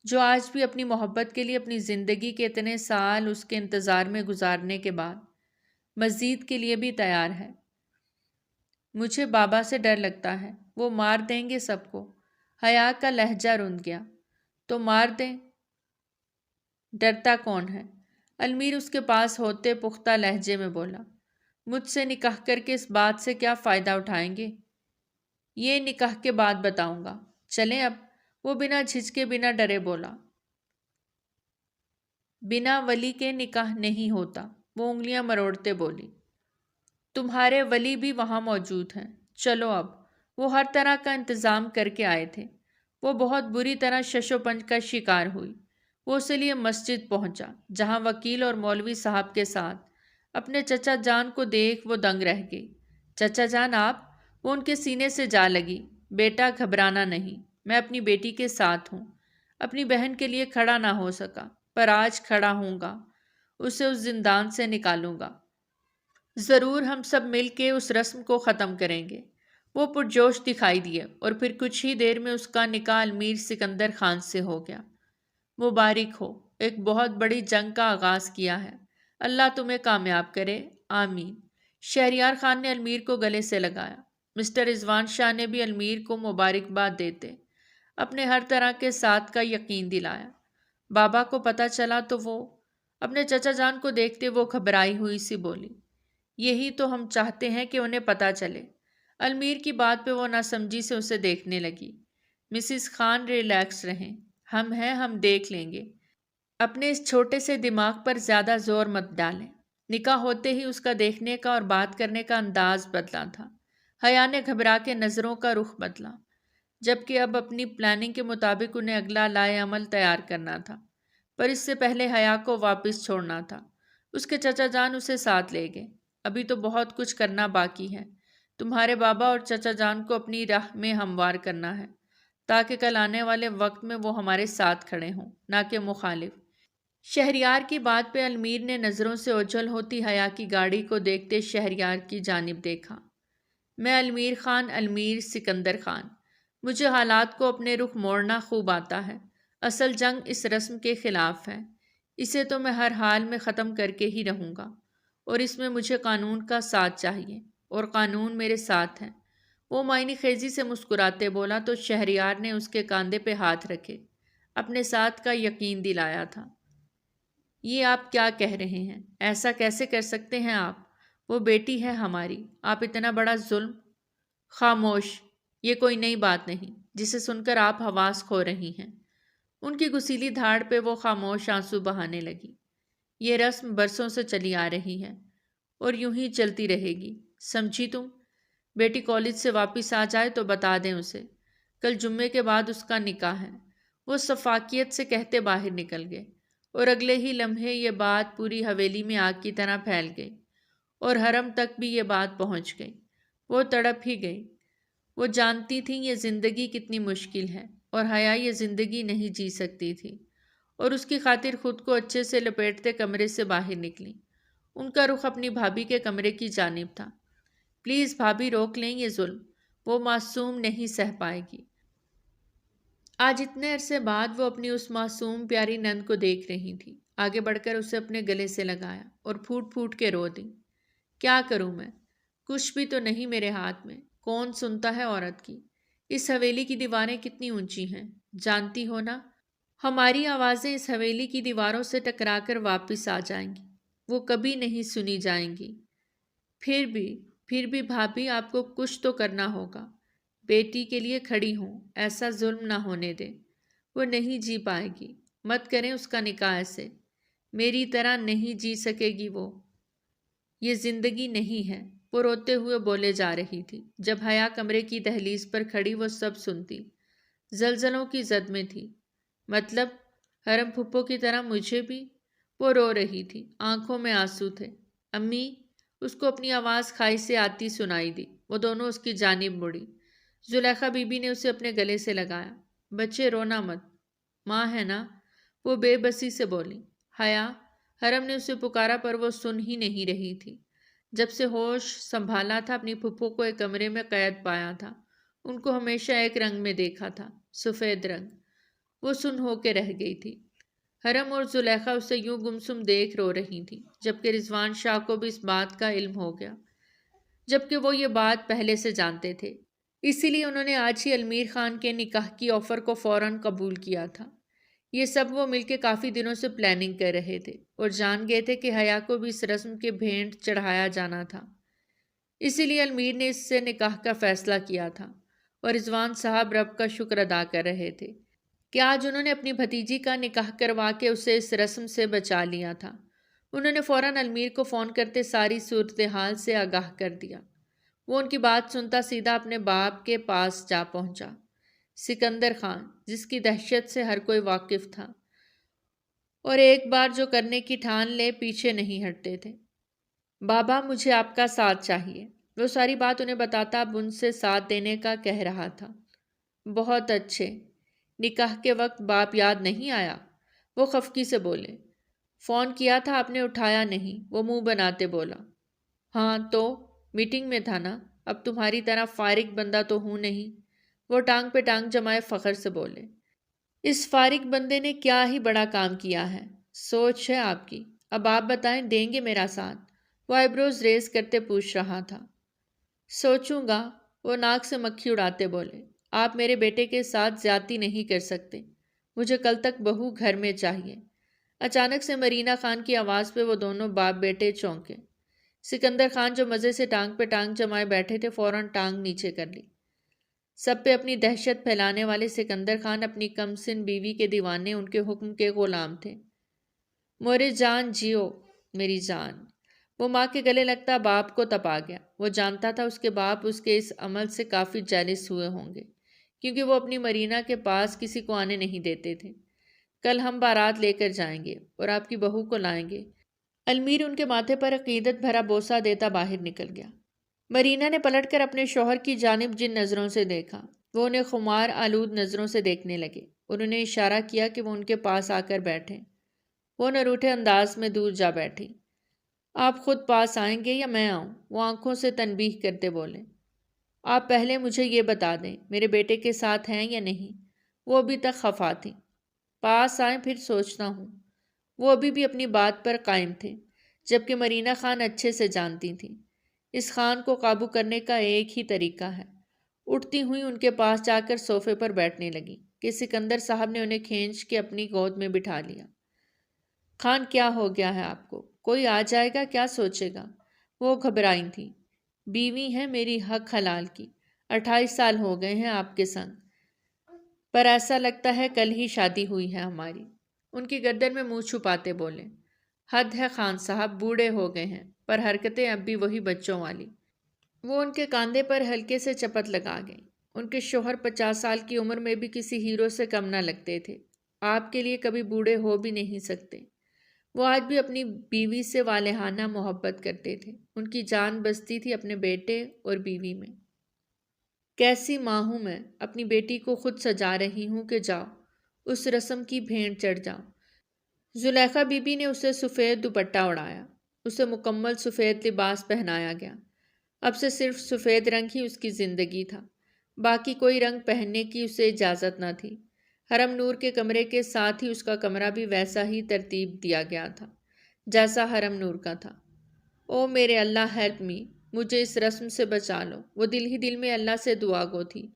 جو آج بھی اپنی محبت کے لیے اپنی زندگی کے اتنے سال اس کے انتظار میں گزارنے کے بعد مزید کے لیے بھی تیار ہے۔ مجھے بابا سے ڈر لگتا ہے، وہ مار دیں گے سب کو۔ حیا کا لہجہ رند گیا۔ تو مار دیں، ڈرتا کون ہے؟ المیر اس کے پاس ہوتے پختہ لہجے میں بولا۔ مجھ سے نکاح کر کے اس بات سے کیا فائدہ اٹھائیں گے؟ یہ نکاح کے بعد بتاؤں گا، چلیں اب۔ وہ بنا جھجکے بنا ڈرے بولا۔ بنا ولی کے نکاح نہیں ہوتا، وہ انگلیاں مروڑتے بولی۔ تمہارے ولی بھی وہاں موجود ہیں، چلو اب۔ وہ ہر طرح کا انتظام کر کے آئے تھے۔ وہ بہت بری طرح شش و پنج کا شکار ہوئی۔ وہ اس لیے مسجد پہنچا جہاں وکیل اور مولوی صاحب کے ساتھ اپنے چچا جان کو دیکھ وہ دنگ رہ گئی۔ چچا جان آپ؟ وہ ان کے سینے سے جا لگی۔ بیٹا گھبرانا نہیں، میں اپنی بیٹی کے ساتھ ہوں۔ اپنی بہن کے لیے کھڑا نہ ہو سکا پر آج کھڑا ہوں گا، اسے اس زندان سے نکالوں گا۔ ضرور ہم سب مل کے اس رسم کو ختم کریں گے۔ وہ پرجوش دکھائی دیے اور پھر کچھ ہی دیر میں اس کا نکاح امیر سکندر خان سے ہو گیا۔ مبارک ہو، ایک بہت بڑی جنگ کا آغاز کیا ہے۔ اللہ تمہیں کامیاب کرے، آمین۔ شہریار خان نے المیر کو گلے سے لگایا۔ مسٹر رضوان شاہ نے بھی المیر کو مبارکباد دیتے اپنے ہر طرح کے ساتھ کا یقین دلایا۔ بابا کو پتہ چلا تو وہ اپنے چچا جان کو دیکھتے وہ گھبرائی ہوئی سی بولی، یہی تو ہم چاہتے ہیں کہ انہیں پتہ چلے۔ المیر کی بات پہ وہ ناسمجھی سے اسے دیکھنے لگی۔ مسز خان ریلیکس رہیں، ہم ہیں، ہم دیکھ لیں گے۔ اپنے اس چھوٹے سے دماغ پر زیادہ زور مت ڈالیں۔ نکاح ہوتے ہی اس کا دیکھنے کا اور بات کرنے کا انداز بدلا تھا۔ حیا نے گھبرا کے نظروں کا رخ بدلا، جبکہ اب اپنی پلاننگ کے مطابق انہیں اگلا لائے عمل تیار کرنا تھا، پر اس سے پہلے حیا کو واپس چھوڑنا تھا۔ اس کے چچا جان اسے ساتھ لے گئے۔ ابھی تو بہت کچھ کرنا باقی ہے۔ تمہارے بابا اور چچا جان کو اپنی راہ میں ہموار کرنا ہے تاکہ کل آنے والے وقت میں وہ ہمارے ساتھ کھڑے ہوں، نہ کہ مخالف۔ شہریار کی بات پہ المیر نے نظروں سے اوجھل ہوتی حیا کی گاڑی کو دیکھتے شہریار کی جانب دیکھا۔ میں المیر خان، المیر سکندر خان۔ مجھے حالات کو اپنے رخ موڑنا خوب آتا ہے۔ اصل جنگ اس رسم کے خلاف ہے۔ اسے تو میں ہر حال میں ختم کر کے ہی رہوں گا، اور اس میں مجھے قانون کا ساتھ چاہیے، اور قانون میرے ساتھ ہے۔ وہ معنی خیزی سے مسکراتے بولا تو شہریار نے اس کے کاندھے پہ ہاتھ رکھے، اپنے ساتھ کا یقین دلایا تھا۔ یہ آپ کیا کہہ رہے ہیں؟ ایسا کیسے کر سکتے ہیں آپ؟ وہ بیٹی ہے ہماری، آپ اتنا بڑا ظلم؟ خاموش، یہ کوئی نئی بات نہیں جسے سن کر آپ حواس کھو رہی ہیں۔ ان کی گسیلی دھاڑ پہ وہ خاموش آنسو بہانے لگی۔ یہ رسم برسوں سے چلی آ رہی ہے اور یوں ہی چلتی رہے گی، سمجھی تم؟ بیٹی کالج سے واپس آ جائے تو بتا دیں اسے، کل جمعے کے بعد اس کا نکاح ہے۔ وہ شفافیت سے کہتے باہر نکل گئے، اور اگلے ہی لمحے یہ بات پوری حویلی میں آگ کی طرح پھیل گئی، اور حرم تک بھی یہ بات پہنچ گئی۔ وہ تڑپ ہی گئی۔ وہ جانتی تھیں یہ زندگی کتنی مشکل ہے، اور حیا یہ زندگی نہیں جی سکتی تھی، اور اس کی خاطر خود کو اچھے سے لپیٹتے کمرے سے باہر نکلی۔ ان کا رخ اپنی بھابھی کے کمرے کی جانب تھا۔ پلیز بھابھی، روک لیں یہ ظلم، وہ معصوم نہیں سہ پائے گی۔ آج اتنے عرصے بعد وہ اپنی اس معصوم پیاری نند کو دیکھ رہی تھی۔ آگے بڑھ کر اسے اپنے گلے سے لگایا اور پھوٹ پھوٹ کے رو دی۔ کیا کروں میں؟ کچھ بھی تو نہیں میرے ہاتھ میں۔ کون سنتا ہے عورت کی؟ اس حویلی کی دیواریں کتنی اونچی ہیں، جانتی ہو نا؟ ہماری آوازیں اس حویلی کی دیواروں سے ٹکرا کر واپس آ جائیں گی، وہ کبھی نہیں سنی جائیں گی۔ پھر بھی بھابھی، آپ کو کچھ تو کرنا ہوگا۔ بیٹی کے لیے کھڑی ہوں، ایسا ظلم نہ ہونے دے۔ وہ نہیں جی پائے گی، مت کریں اس کا نکاح ایسے، میری طرح نہیں جی سکے گی وہ۔ یہ زندگی نہیں ہے، وہ روتے ہوئے بولے جا رہی تھی۔ جب حیا کمرے کی دہلیز پر کھڑی وہ سب سنتی، زلزلوں کی زد میں تھی۔ مطلب حرم پھپھو کی طرح مجھے بھی؟ وہ رو رہی تھی، آنکھوں میں آنسو تھے۔ امی، اس کو اپنی آواز کھائی سے آتی سنائی دی۔ وہ دونوں اس کی جانب مڑی۔ زلیخا بی بی نے اسے اپنے گلے سے لگایا۔ بچے رونا مت، ماں ہے نا؟ وہ بے بسی سے بولی۔ حیا، حرم نے اسے پکارا پر وہ سن ہی نہیں رہی تھی۔ جب سے ہوش سنبھالا تھا اپنی پھپھو کو ایک کمرے میں قید پایا تھا۔ ان کو ہمیشہ ایک رنگ میں دیکھا تھا، سفید رنگ۔ وہ سن ہو کے رہ گئی تھی۔ حرم اور زلیخا اسے یوں گمسم دیکھ رو رہی تھی، جبکہ رضوان شاہ کو بھی اس بات کا علم ہو گیا، جبکہ وہ یہ بات پہلے سے جانتے تھے۔ اسی لیے انہوں نے آج ہی المیر خان کے نکاح کی آفر کو فوراً قبول کیا تھا۔ یہ سب وہ مل کے کافی دنوں سے پلاننگ کر رہے تھے، اور جان گئے تھے کہ حیا کو بھی اس رسم کے بھینٹ چڑھایا جانا تھا۔ اسی لیے المیر نے اس سے نکاح کا فیصلہ کیا تھا، اور رضوان صاحب رب کا شکر ادا کر رہے تھے کہ آج انہوں نے اپنی بھتیجی کا نکاح کروا کے اسے اس رسم سے بچا لیا تھا۔ انہوں نے فوراً المیر کو فون کرتے ساری صورتحال سے آگاہ کر دیا۔ وہ ان کی بات سنتا سیدھا اپنے باپ کے پاس جا پہنچا، سکندر خان، جس کی دہشت سے ہر کوئی واقف تھا اور ایک بار جو کرنے کی ٹھان لے پیچھے نہیں ہٹتے تھے۔ بابا، مجھے آپ کا ساتھ چاہیے۔ وہ ساری بات انہیں بتاتا اب ان سے ساتھ دینے کا کہہ رہا تھا۔ بہت اچھے، نکاح کے وقت باپ یاد نہیں آیا؟ وہ خفگی سے بولے۔ فون کیا تھا، آپ نے اٹھایا نہیں، وہ منہ بناتے بولا۔ ہاں تو میٹنگ میں تھا نا، اب تمہاری طرح فارغ بندہ تو ہوں نہیں، وہ ٹانگ پہ ٹانگ جمائے فخر سے بولے۔ اس فارغ بندے نے کیا ہی بڑا کام کیا ہے، سوچ ہے آپ کی۔ اب آپ بتائیں، دیں گے میرا ساتھ؟ وہ آئیبروز ریز کرتے پوچھ رہا تھا۔ سوچوں گا، وہ ناک سے مکھی اڑاتے بولے۔ آپ میرے بیٹے کے ساتھ زیادتی نہیں کر سکتے، مجھے کل تک بہو گھر میں چاہیے۔ اچانک سے مرینا خان کی آواز پہ وہ دونوں باپ بیٹے چونکے۔ سکندر خان جو مزے سے ٹانگ پہ ٹانگ جمائے بیٹھے تھے فوراً ٹانگ نیچے کر لی۔ سب پہ اپنی دہشت پھیلانے والے سکندر خان اپنی کم سن بیوی کے دیوانے، ان کے حکم کے غلام تھے۔ مورے جان جیو میری جان۔ وہ ماں کے گلے لگتا باپ کو تپا گیا۔ وہ جانتا تھا اس کے باپ اس کے اس عمل سے کافی جیلس ہوئے ہوں گے، کیونکہ وہ اپنی مرینا کے پاس کسی کو آنے نہیں دیتے تھے۔ کل ہم بارات لے کر جائیں گے اور آپ کی بہو کو لائیں گے۔ المیر ان کے ماتھے پر عقیدت بھرا بوسہ دیتا باہر نکل گیا۔ مرینا نے پلٹ کر اپنے شوہر کی جانب جن نظروں سے دیکھا، وہ انہیں خمار آلود نظروں سے دیکھنے لگے اور انہیں اشارہ کیا کہ وہ ان کے پاس آ کر بیٹھیں۔ وہ نہ روٹھے انداز میں دور جا بیٹھی۔ آپ خود پاس آئیں گے یا میں آؤں؟ وہ آنکھوں سے تنبیہ کرتے بولے۔ آپ پہلے مجھے یہ بتا دیں، میرے بیٹے کے ساتھ ہیں یا نہیں؟ وہ ابھی تک خفا تھی۔ پاس آئیں پھر سوچتا ہوں۔ وہ ابھی بھی اپنی بات پر قائم تھے، جبکہ مرینا خان اچھے سے جانتی تھیں اس خان کو قابو کرنے کا ایک ہی طریقہ ہے۔ اٹھتی ہوئی ان کے پاس جا کر صوفے پر بیٹھنے لگی کہ سکندر صاحب نے انہیں کھینچ کے اپنی گود میں بٹھا لیا۔ خان، کیا ہو گیا ہے آپ کو؟ کوئی آ جائے گا، کیا سوچے گا؟ وہ گھبرائی تھیں۔ بیوی ہیں میری حق حلال کی، 28 سال ہو گئے ہیں آپ کے سنگ، پر ایسا لگتا ہے کل ہی شادی ہوئی ہے ہماری۔ ان کی گردن میں منہ چھپاتے بولے۔ حد ہے خان صاحب، بوڑھے ہو گئے ہیں پر حرکتیں اب بھی وہی بچوں والی۔ وہ ان کے کاندھے پر ہلکے سے چپت لگا گئی۔ ان کے شوہر 50 سال کی عمر میں بھی کسی ہیرو سے کم نہ لگتے تھے، آپ کے لیے کبھی بوڑھے ہو بھی نہیں سکتے۔ وہ آج بھی اپنی بیوی سے والہانہ محبت کرتے تھے، ان کی جان بستی تھی اپنے بیٹے اور بیوی میں۔ کیسی ماں ہوں میں، اپنی بیٹی کو خود سجا رہی ہوں کہ جاؤ اس رسم کی بھینٹ چڑھ جاؤ۔ زلیخا بی بی نے اسے سفید دوپٹہ اڑایا، اسے مکمل سفید لباس پہنایا گیا۔ اب سے صرف سفید رنگ ہی اس کی زندگی تھا، باقی کوئی رنگ پہننے کی اسے اجازت نہ تھی۔ حرم نور کے کمرے کے ساتھ ہی اس کا کمرہ بھی ویسا ہی ترتیب دیا گیا تھا جیسا حرم نور کا تھا۔ او میرے اللہ، ہیلپ می، مجھے اس رسم سے بچا لو۔ وہ دل ہی دل میں اللہ سے دعا گو تھی۔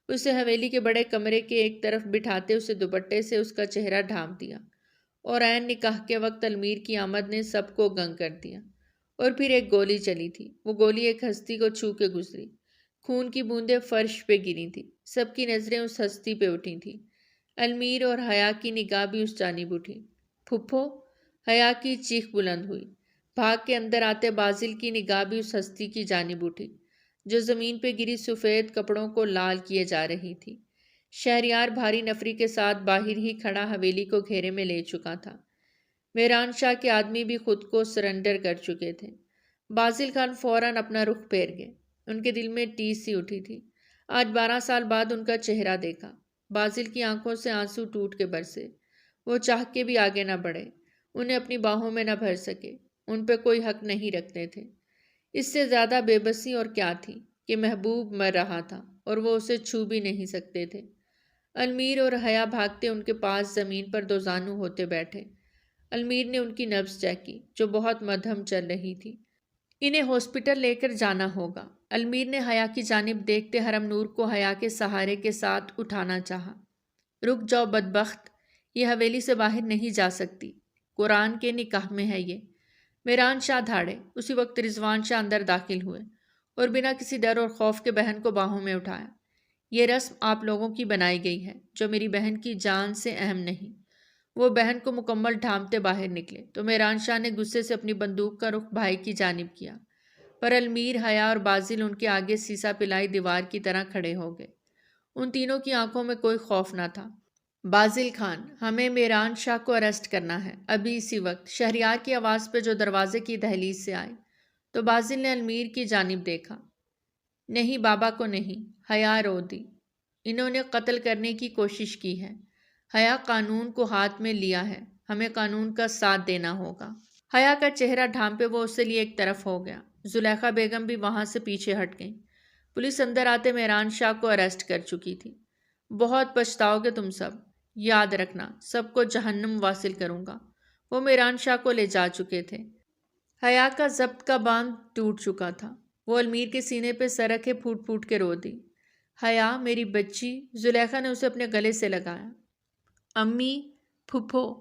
اسے حویلی کے بڑے کمرے کے ایک طرف بٹھاتے اسے دوپٹے سے اس کا چہرہ ڈھانپ دیا، اور عین نکاح کے وقت المیر کی آمد نے سب کو گنگ کر دیا۔ اور پھر ایک گولی چلی تھی، وہ گولی ایک ہستی کو چھو کے گزری، خون کی بوندیں فرش پہ گری تھی۔ سب کی نظریں اس ہستی پہ اٹھی تھیں۔ المیر اور حیا کی نگاہ بھی اس جانب اٹھی۔ پھپھو، حیا کی چیخ بلند ہوئی۔ بھاگ کے اندر آتے بازل کی نگاہ بھی اس ہستی کی جانب اٹھی جو زمین پہ گری سفید کپڑوں کو لال کیے جا رہی تھی۔ شہریار بھاری نفری کے ساتھ باہر ہی کھڑا حویلی کو گھیرے میں لے چکا تھا۔ میران شاہ کے آدمی بھی خود کو سرنڈر کر چکے تھے۔ بازل خان فوراً اپنا رخ پھیر گئے۔ ان کے دل میں ٹیس سی اٹھی تھی۔ آج 12 سال بعد ان کا چہرہ دیکھا۔ بازل کی آنکھوں سے آنسو ٹوٹ کے برسے۔ وہ چاہ کے بھی آگے نہ بڑھے، انہیں اپنی باہوں میں نہ بھر سکے، ان پہ کوئی حق نہیں رکھتے تھے۔ اس سے زیادہ بے بسی اور کیا تھی کہ محبوب مر رہا تھا اور وہ اسے چھو بھی نہیں سکتے تھے۔ المیر اور حیا بھاگتے ان کے پاس زمین پر دوزانو ہوتے بیٹھے۔ المیر نے ان کی نبض چیک کی جو بہت مدھم چل رہی تھی۔ انہیں ہاسپٹل لے کر جانا ہوگا۔ المیر نے حیا کی جانب دیکھتے حرم نور کو حیا کے سہارے کے ساتھ اٹھانا چاہا۔ رک جاؤ بدبخت، یہ حویلی سے باہر نہیں جا سکتی، قرآن کے نکاح میں ہے یہ۔ میران شاہ دھاڑے۔ اسی وقت رضوان شاہ اندر داخل ہوئے اور بنا کسی ڈر اور خوف کے بہن کو باہوں میں اٹھایا۔ یہ رسم آپ لوگوں کی بنائی گئی ہے جو میری بہن کی جان سے اہم نہیں۔ وہ بہن کو مکمل ڈھانپتے باہر نکلے تو میران شاہ نے غصے سے اپنی بندوق کا رخ بھائی کی جانب کیا۔ پر المیر، حیا اور بازل ان کے آگے سیسا پلائی دیوار کی طرح کھڑے ہو گئے۔ ان تینوں کی آنکھوں میں کوئی خوف نہ تھا۔ بازل خان، ہمیں میران شاہ کو اریسٹ کرنا ہے، ابھی اسی وقت، شہریار کی آواز پہ جو دروازے کی دہلیز سے آئی۔ تو بازل نے المیر کی جانب دیکھا۔ نہیں، بابا کو نہیں۔ حیا رو دی۔ انہوں نے قتل کرنے کی کوشش کی ہے۔ حیا قانون کو ہاتھ میں لیا ہے، ہمیں قانون کا ساتھ دینا ہوگا۔ حیا کا چہرہ ڈھانپے وہ اس سے لیے ایک طرف ہو گیا۔ زلیخا بیگم بھی وہاں سے پیچھے ہٹ گئیں۔ پولیس اندر آتے میران شاہ کو اریسٹ کر چکی تھی۔ بہت پچھتاؤ گے تم سب، یاد رکھنا، سب کو جہنم واصل کروں گا۔ وہ میران شاہ کو لے جا چکے تھے۔ حیا کا ضبط کا باندھ ٹوٹ چکا تھا۔ وہ المیر کے سینے پہ سر رکھے پھوٹ پھوٹ کے رو دی۔ حیا میری بچی، زلیخا نے اسے اپنے گلے سے لگایا۔ امی، پھپھو،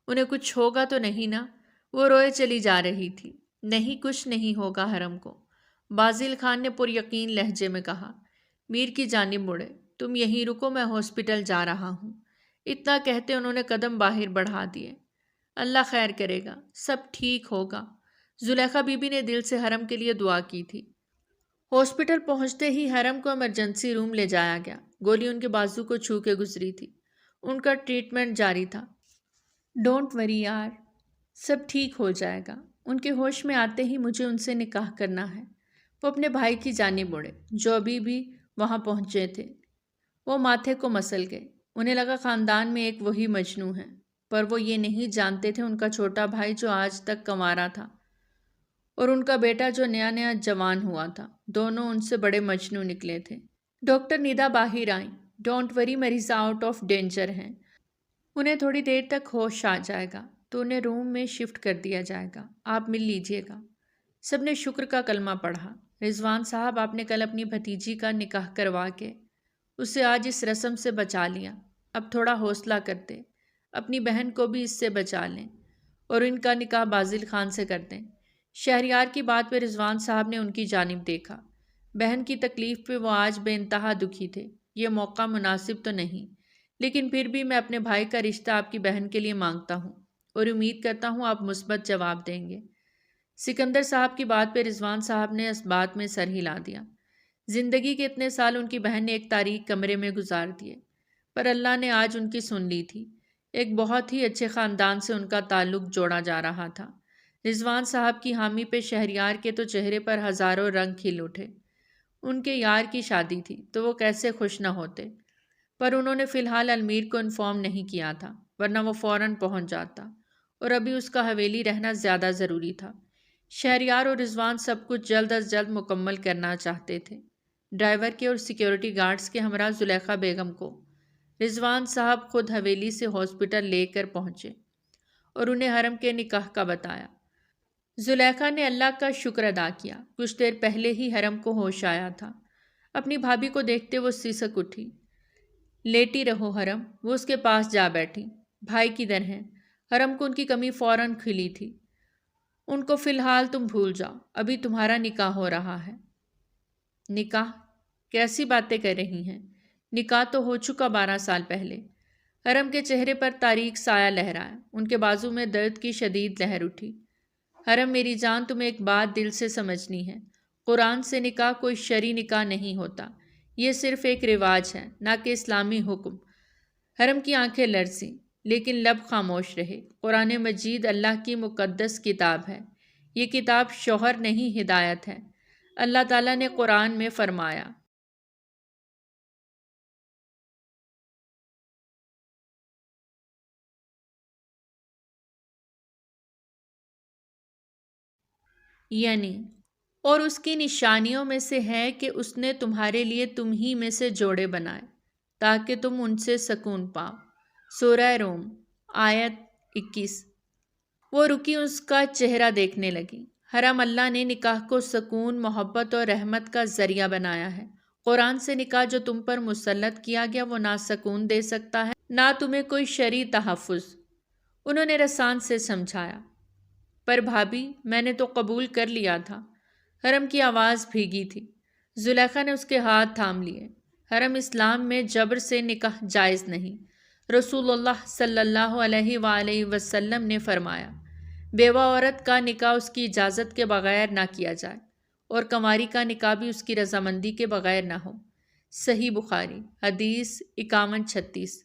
انہیں کچھ ہوگا تو نہیں نا؟ وہ روئے چلی جا رہی تھی۔ نہیں، کچھ نہیں ہوگا حرم کو، بازل خان نے پر یقین لہجے میں کہا۔ میر کی جانب مڑے۔ تم یہیں رکو، میں ہاسپٹل جا رہا ہوں۔ اتنا کہتے انہوں نے قدم باہر بڑھا دیے۔ اللہ خیر کرے گا، سب ٹھیک ہوگا۔ زلیخا بی بی نے دل سے حرم کے لیے دعا کی تھی۔ ہاسپٹل پہنچتے ہی حرم کو ایمرجنسی روم لے جایا گیا۔ گولی ان کے بازو کو چھو کے گزری تھی۔ ان کا ٹریٹمنٹ جاری تھا۔ ڈونٹ وری یار، سب ٹھیک ہو جائے گا۔ ان کے ہوش میں آتے ہی مجھے ان سے نکاح کرنا ہے۔ وہ اپنے بھائی کی جانب مڑے جو ابھی بھی وہاں پہنچے تھے۔ وہ ماتھے کو مسل گئے۔ انہیں لگا خاندان میں ایک وہی مجنوں ہے، پر وہ یہ نہیں جانتے تھے ان کا چھوٹا بھائی جو آج تک کنوارا تھا اور ان کا بیٹا جو نیا نیا جوان ہوا تھا، دونوں ان سے بڑے مجنوں نکلے تھے۔ ڈاکٹر ندا باہر آئیں۔ ڈونٹ وری، مریض آؤٹ آف ڈینجر ہیں، انہیں تھوڑی دیر تک ہوش آ جائے گا تو انہیں روم میں شفٹ کر دیا جائے گا، آپ مل لیجئے گا۔ سب نے شکر کا کلمہ پڑھا۔ رضوان صاحب، آپ نے کل اپنی بھتیجی کا نکاح کروا کے اسے آج اس رسم سے بچا لیا، اب تھوڑا حوصلہ کرتے، اپنی بہن کو بھی اس سے بچا لیں اور ان کا نکاح بازل خان سے کر دیں۔ شہریار کی بات پہ رضوان صاحب نے ان کی جانب دیکھا۔ بہن کی تکلیف پہ وہ آج بے انتہا دکھی تھے۔ یہ موقع مناسب تو نہیں، لیکن پھر بھی میں اپنے بھائی کا رشتہ آپ کی بہن کے لیے مانگتا ہوں اور امید کرتا ہوں آپ مثبت جواب دیں گے۔ سکندر صاحب کی بات پہ رضوان صاحب نے اس بات میں سر ہلا دیا۔ زندگی کے اتنے سال ان کی بہن نے ایک تاریک کمرے میں گزار دیے، پر اللہ نے آج ان کی سن لی تھی۔ ایک بہت ہی اچھے خاندان سے ان کا تعلق جوڑا جا رہا تھا۔ رضوان صاحب کی حامی پہ شہریار کے تو چہرے پر ہزاروں رنگ کھل اٹھے۔ ان کے یار کی شادی تھی تو وہ کیسے خوش نہ ہوتے، پر انہوں نے فی الحال المیر کو انفارم نہیں کیا تھا، ورنہ وہ فوراً پہنچ جاتا، اور ابھی اس کا حویلی رہنا زیادہ ضروری تھا۔ شہریار اور رضوان سب کچھ جلد از جلد مکمل کرنا چاہتے تھے۔ ڈرائیور کے اور سیکیورٹی گارڈز کے ہمراہ زلیخا بیگم کو رضوان صاحب خود حویلی سے ہاسپٹل لے کر پہنچے اور انہیں حرم کے نکاح کا بتایا۔ زلیخا نے اللہ کا شکر ادا کیا۔ کچھ دیر پہلے ہی حرم کو ہوش آیا تھا۔ اپنی بھابھی کو دیکھتے وہ سسک اٹھی۔ لیٹی رہو حرم، وہ اس کے پاس جا بیٹھی۔ بھائی کدھر ہیں؟ حرم کو ان کی کمی فوراً کھلی تھی۔ ان کو فی الحال تم بھول جاؤ، ابھی تمہارا نکاح ہو رہا ہے۔ نکاح؟ کیسی باتیں کر رہی ہیں؟ نکاح تو ہو چکا 12 سال پہلے۔ حرم کے چہرے پر تاریک سایہ لہرایا۔ ان کے بازو میں درد کی شدید لہر اٹھی۔ حرم میری جان، تمہیں ایک بات دل سے سمجھنی ہے، قرآن سے نکاح کوئی شرعی نکاح نہیں ہوتا، یہ صرف ایک رواج ہے، نہ کہ اسلامی حکم۔ حرم کی آنکھیں لرزیں، لیکن لب خاموش رہے۔ قرآن مجید اللہ کی مقدس کتاب ہے، یہ کتاب شوہر نہیں ہدایت ہے۔ اللہ تعالیٰ نے قرآن میں فرمایا، یعنی اور اس کی نشانیوں میں سے ہے کہ اس نے تمہارے لیے تم ہی میں سے جوڑے بنائے تاکہ تم ان سے سکون پاؤ۔ سورہ روم آیت 21۔ وہ رکی، اس کا چہرہ دیکھنے لگی۔ حرم، اللہ نے نکاح کو سکون، محبت اور رحمت کا ذریعہ بنایا ہے۔ قرآن سے نکاح جو تم پر مسلط کیا گیا وہ نہ سکون دے سکتا ہے نہ تمہیں کوئی شرعی تحفظ۔ انہوں نے رسان سے سمجھایا۔ پر بھابھی، میں نے تو قبول کر لیا تھا۔ حرم کی آواز بھیگی تھی۔ زلیخا نے اس کے ہاتھ تھام لیے۔ حرم، اسلام میں جبر سے نکاح جائز نہیں۔ رسول اللہ صلی اللہ علیہ وآلہ وسلم نے فرمایا، بیوہ عورت کا نکاح اس کی اجازت کے بغیر نہ کیا جائے۔ اور کنواری کا نکاح بھی اس کی رضامندی کے بغیر نہ ہو۔ صحیح بخاری حدیث 5136۔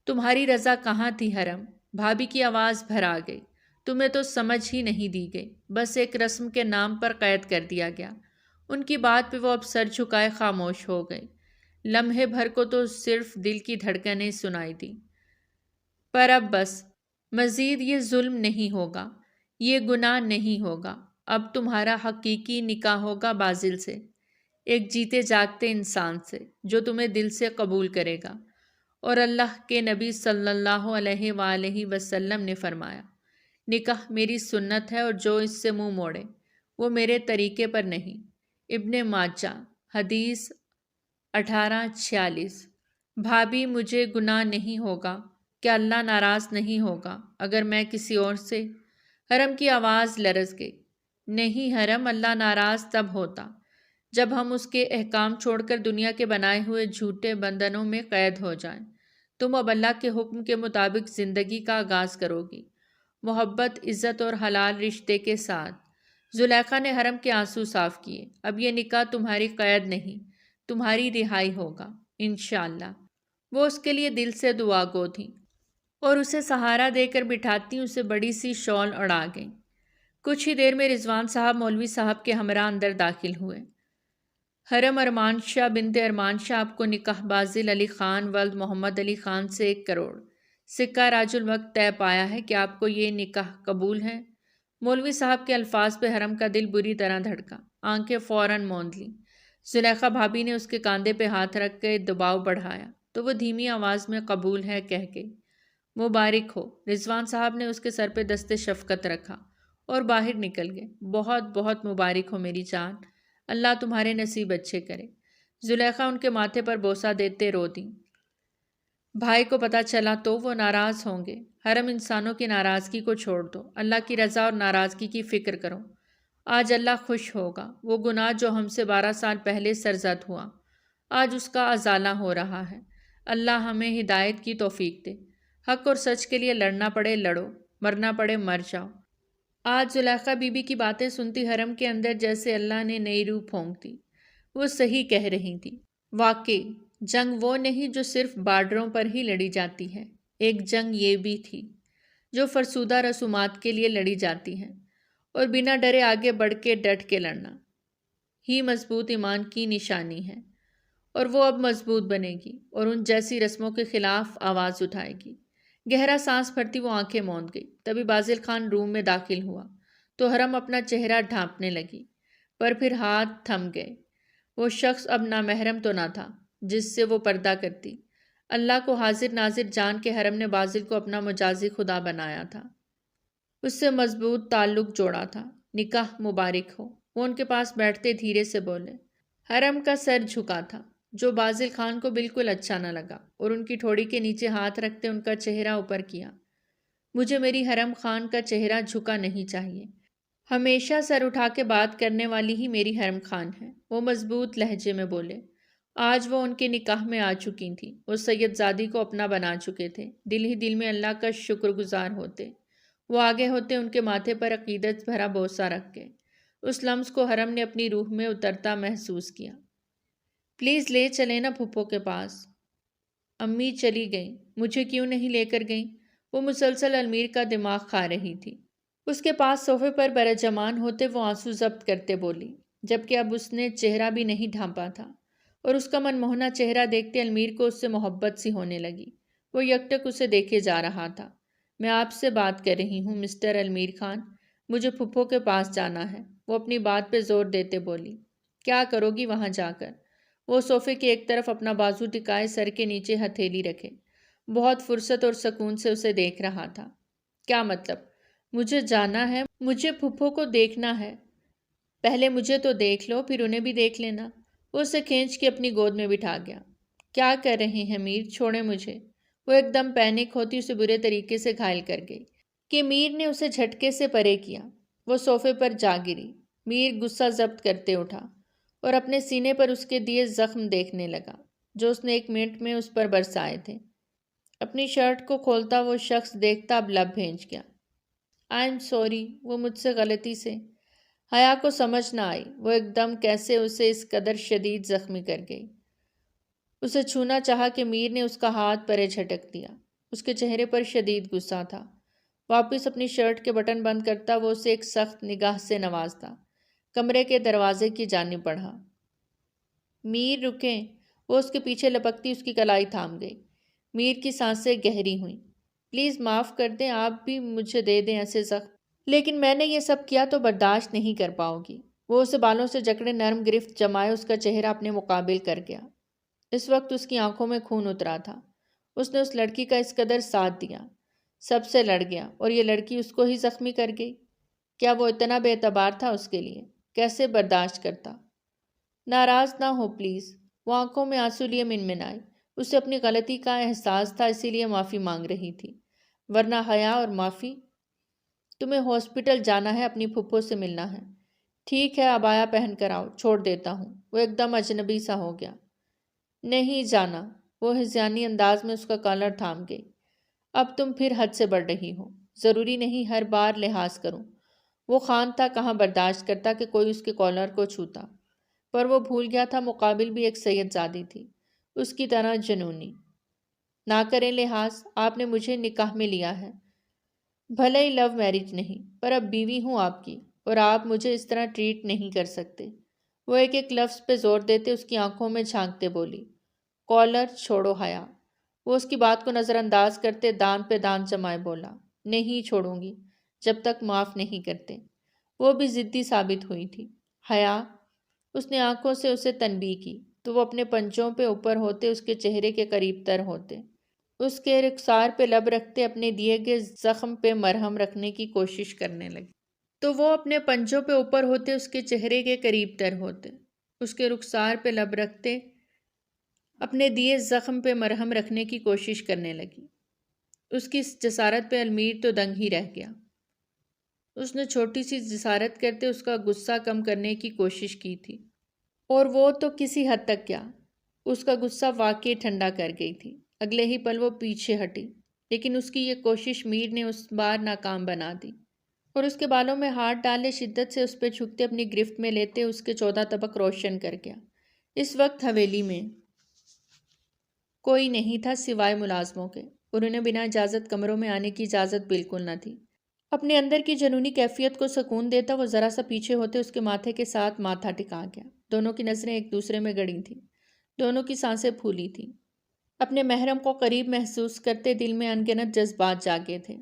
تمہاری رضا کہاں تھی حرم؟ بھابھی کی آواز بھر آ گئی۔ تمہیں تو سمجھ ہی نہیں دی گئی، بس ایک رسم کے نام پر قید کر دیا گیا۔ ان کی بات پہ وہ اب سر جھکائے خاموش ہو گئی۔ لمحے بھر کو تو صرف دل کی دھڑکنیں سنائی دی۔ پر اب بس، مزید یہ ظلم نہیں ہوگا، یہ گناہ نہیں ہوگا۔ اب تمہارا حقیقی نکاح ہوگا بازل سے، ایک جیتے جاگتے انسان سے جو تمہیں دل سے قبول کرے گا۔ اور اللہ کے نبی صلی اللہ علیہ وآلہ وسلم نے فرمایا، نکاح میری سنت ہے اور جو اس سے منہ موڑے وہ میرے طریقے پر نہیں۔ ابن ماجہ حدیث 1846۔ بھابھی مجھے گناہ نہیں ہوگا، کیا اللہ ناراض نہیں ہوگا اگر میں کسی اور سے؟ حرم کی آواز لرز گئی۔ نہیں حرم، اللہ ناراض تب ہوتا جب ہم اس کے احکام چھوڑ کر دنیا کے بنائے ہوئے جھوٹے بندھنوں میں قید ہو جائیں۔ تم اب اللہ کے حکم کے مطابق زندگی کا آغاز کرو گی، محبت، عزت اور حلال رشتے کے ساتھ۔ زلیخا نے حرم کے آنسو صاف کیے۔ اب یہ نکاح تمہاری قید نہیں، تمہاری رہائی ہوگا انشاءاللہ۔ وہ اس کے لیے دل سے دعا گو تھیں اور اسے سہارا دے کر بٹھاتی اسے بڑی سی شال اڑا گئیں۔ کچھ ہی دیر میں رضوان صاحب مولوی صاحب کے ہمراہ اندر داخل ہوئے۔ حرم ارمان شاہ بنت ارمان شاہ آپ کو نکاح بازل علی خان ولد محمد علی خان سے 1 کروڑ سکہ راج الوقت طے پایا ہے کہ آپ کو یہ نکاح قبول ہے؟ مولوی صاحب کے الفاظ پہ حرم کا دل بری طرح دھڑکا، آنکھیں فوراً موند لیں۔ زلیخا بھابھی نے اس کے کاندھے پہ ہاتھ رکھ کے دباؤ بڑھایا تو وہ دھیمی آواز میں قبول ہے کہہ گئی۔ مبارک ہو۔ رضوان صاحب نے اس کے سر پہ دست شفقت رکھا اور باہر نکل گئے۔ بہت بہت مبارک ہو میری جان، اللہ تمہارے نصیب اچھے کرے۔ زلیخا ان کے ماتھے پر بوسہ دیتے رو دیں۔ بھائی کو پتہ چلا تو وہ ناراض ہوں گے۔ حرم، انسانوں کی ناراضگی کو چھوڑ دو، اللہ کی رضا اور ناراضگی کی فکر کرو۔ آج اللہ خوش ہوگا۔ وہ گناہ جو ہم سے 12 سال پہلے سرزد ہوا، آج اس کا ازالہ ہو رہا ہے۔ اللہ ہمیں ہدایت کی توفیق دے۔ حق اور سچ کے لیے لڑنا پڑے لڑو، مرنا پڑے مر جاؤ۔ آج زلیخا بی بی کی باتیں سنتی حرم کے اندر جیسے اللہ نے نئی روح پھونک دی۔ وہ صحیح کہہ رہی تھی۔ واقعی جنگ وہ نہیں جو صرف بارڈروں پر ہی لڑی جاتی ہے، ایک جنگ یہ بھی تھی جو فرسودہ رسومات کے لیے لڑی جاتی ہے، اور بنا ڈرے آگے بڑھ کے ڈٹ کے لڑنا ہی مضبوط ایمان کی نشانی ہے۔ اور وہ اب مضبوط بنے گی اور ان جیسی رسموں کے خلاف آواز اٹھائے گی۔ گہرا سانس بھرتی وہ آنکھیں موند گئی۔ تبھی بازل خان روم میں داخل ہوا تو حرم اپنا چہرہ ڈھانپنے لگی، پر پھر ہاتھ تھم گئے۔ وہ شخص اب نامحرم تو نہ تھا جس سے وہ پردہ کرتی۔ اللہ کو حاضر ناظر جان کے حرم نے بازل کو اپنا مجازی خدا بنایا تھا، اس سے مضبوط تعلق جوڑا تھا۔ نکاح مبارک ہو۔ وہ ان کے پاس بیٹھتے دھیرے سے بولے۔ حرم کا سر جھکا تھا، جو بازل خان کو بالکل اچھا نہ لگا، اور ان کی ٹھوڑی کے نیچے ہاتھ رکھتے ان کا چہرہ اوپر کیا۔ مجھے میری حرم خان کا چہرہ جھکا نہیں چاہیے، ہمیشہ سر اٹھا کے بات کرنے والی ہی میری حرم خان ہے، وہ مضبوط لہجے میں بولے۔ آج وہ ان کے نکاح میں آ چکی تھیں، وہ سید زادی کو اپنا بنا چکے تھے، دل ہی دل میں اللہ کا شکر گزار ہوتے۔ وہ آگے ہوتے ان کے ماتھے پر عقیدت بھرا بوسہ رکھ کے اس لمس کو حرم نے اپنی روح میں اترتا محسوس کیا۔ پلیز لے چلیں نا پھپھو کے پاس۔ امی چلی گئیں، مجھے کیوں نہیں لے کر گئیں؟ وہ مسلسل المیر کا دماغ کھا رہی تھی۔ اس کے پاس صوفے پر برجمان ہوتے وہ آنسو ضبط کرتے بولی، جبکہ اب اس نے چہرہ بھی نہیں ڈھانپا تھا، اور اس کا من موہنا چہرہ دیکھتے المیر کو اس سے محبت سی ہونے لگی۔ وہ یکٹک اسے دیکھے جا رہا تھا۔ میں آپ سے بات کر رہی ہوں مسٹر المیر خان، مجھے پھپھو کے پاس جانا ہے، وہ اپنی بات پہ زور دیتے بولی۔ کیا کرو گی وہاں جا کر؟ وہ صوفے کی ایک طرف اپنا بازو ٹکائے سر کے نیچے ہتھیلی رکھے بہت فرصت اور سکون سے اسے دیکھ رہا تھا۔ کیا مطلب؟ مجھے جانا ہے، مجھے پھپھو کو دیکھنا ہے۔ پہلے مجھے تو دیکھ لو، پھر انہیں بھی دیکھ لینا۔ وہ اسے کھینچ کے اپنی گود میں بٹھا گیا۔ کیا کر رہے ہیں میر، چھوڑیں مجھے۔ وہ ایک دم پینک ہوتی اسے برے طریقے سے گھائل کر گئی کہ میر نے اسے جھٹکے سے پرے کیا۔ وہ صوفے پر جا گری۔ میر غصہ ضبط کرتے اٹھا اور اپنے سینے پر اس کے دیے زخم دیکھنے لگا جو اس نے 1 منٹ میں اس پر برسائے تھے۔ اپنی شرٹ کو کھولتا وہ شخص دیکھتا اب لب بھینچ گیا۔ آئی ایم سوری، وہ مجھ سے غلطی سے۔ حیا کو سمجھ نہ آئی وہ ایک دم کیسے اسے اس قدر شدید زخمی کر گئی۔ اسے چھونا چاہا کہ میر نے اس کا ہاتھ پرے جھٹک دیا۔ اس کے چہرے پر شدید غصہ تھا۔ واپس اپنی شرٹ کے بٹن بند کرتا وہ اسے ایک سخت نگاہ سے نوازتا کمرے کے دروازے کی جانب بڑھا۔ میر رکیں، وہ اس کے پیچھے لپکتی اس کی کلائی تھام گئی۔ میر کی سانسیں گہری ہوئیں۔ پلیز معاف کر دیں، آپ بھی مجھے دے دیں ایسے زخم، لیکن میں نے یہ سب کیا تو برداشت نہیں کر پاؤ گی۔ وہ اسے بالوں سے جکڑے نرم گرفت جمائے اس کا چہرہ اپنے مقابل کر گیا۔ اس وقت اس کی آنکھوں میں خون اترا تھا۔ اس نے اس لڑکی کا اس قدر ساتھ دیا، سب سے لڑ گیا، اور یہ لڑکی اس کو ہی زخمی کر گئی۔ کیا وہ اتنا بے اعتبار تھا اس کے لیے؟ کیسے برداشت کرتا؟ ناراض نہ ہو پلیز، وہ آنکھوں میں آنسو لیے منمنائی۔ اسے اپنی غلطی کا احساس تھا، اسی لیے معافی مانگ رہی تھی، ورنہ حیا اور معافی۔ تمہیں ہاسپٹل جانا ہے، اپنی پھپھو سے ملنا ہے۔ ٹھیک ہے، عبایا پہن کر آؤ، چھوڑ دیتا ہوں۔ وہ ایک دم اجنبی سا ہو گیا۔ نہیں جانا، وہ ہذیانی انداز میں اس کا کالر تھام گئی۔ اب تم پھر حد سے بڑھ رہی ہو، ضروری نہیں ہر بار لحاظ کروں۔ وہ خان تھا، کہاں برداشت کرتا کہ کوئی اس کے کالر کو چھوتا، پر وہ بھول گیا تھا مقابل بھی ایک سید زادی تھی، اس کی طرح جنونی۔ نہ کریں لحاظ، آپ نے مجھے نکاح میں لیا ہے، بھلے ہی لو میرج نہیں، پر اب بیوی ہوں آپ کی، اور آپ مجھے اس طرح ٹریٹ نہیں کر سکتے۔ وہ ایک ایک لفظ پہ زور دیتے اس کی آنکھوں میں جھانکتے بولی، کالر چھوڑو حیا۔ وہ اس کی بات کو نظر انداز کرتے دانت پہ دانت جمائے بولا، نہیں چھوڑوں گی جب تک معاف نہیں کرتے۔ وہ بھی ضدی ثابت ہوئی تھی۔ حیا، اس نے آنکھوں سے اسے تنبیہ کی تو وہ اپنے پنجوں پہ اوپر ہوتے اس کے چہرے کے قریب تر ہوتے، اس کے رخسار پہ لب رکھتے اپنے دیے گئے زخم پہ مرہم رکھنے کی کوشش کرنے لگی۔ تو وہ اپنے پنجوں پہ اوپر ہوتے اس کے چہرے کے قریب تر ہوتے، اس کے رخسار پہ لب رکھتے اپنے دیے زخم پہ مرہم رکھنے کی کوشش کرنے لگی۔ اس کی اس جسارت پہ المیر تو دنگ ہی رہ گیا۔ اس نے چھوٹی سی جسارت کرتے اس کا غصہ کم کرنے کی کوشش کی تھی، اور وہ تو کسی حد تک کیا، اس کا غصہ واقعی ٹھنڈا کر گئی تھی۔ اگلے ہی پل وہ پیچھے ہٹی، لیکن اس کی یہ کوشش میر نے اس بار ناکام بنا دی، اور اس کے بالوں میں ہاتھ ڈالے شدت سے اس پہ جھکتے اپنی گرفت میں لیتے اس کے 14 طبق روشن کر گیا۔ اس وقت حویلی میں کوئی نہیں تھا سوائے ملازموں کے، اور انہیں بنا اجازت کمروں میں آنے کی اجازت بالکل نہ تھی۔ اپنے اندر کی جنونی کیفیت کو سکون دیتا وہ ذرا سا پیچھے ہوتے اس کے ماتھے کے ساتھ ماتھا ٹکا گیا۔ دونوں کی نظریں ایک دوسرے میں گڑی تھیں، دونوں کی سانسیں پھولی تھیں۔ اپنے محرم کو قریب محسوس کرتے دل میں انگنت جذبات جاگے تھے۔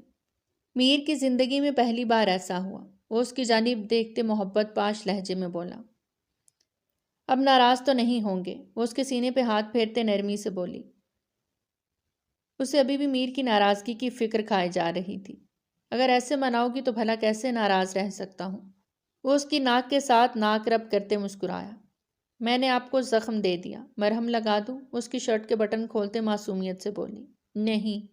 میر کی زندگی میں پہلی بار ایسا ہوا۔ وہ اس کی جانب دیکھتے محبت پاش لہجے میں بولا، اب ناراض تو نہیں ہوں گے؟ وہ اس کے سینے پہ ہاتھ پھیرتے نرمی سے بولی۔ اسے ابھی بھی میر کی ناراضگی کی فکر کھائے جا رہی تھی۔ اگر ایسے مناؤ گی تو بھلا کیسے ناراض رہ سکتا ہوں؟ وہ اس کی ناک کے ساتھ ناک رب کرتے مسکرایا۔ میں نے آپ کو زخم دے دیا، مرہم لگا دوں؟ اس کی شرٹ کے بٹن کھولتے معصومیت سے بولی۔ نہیں۔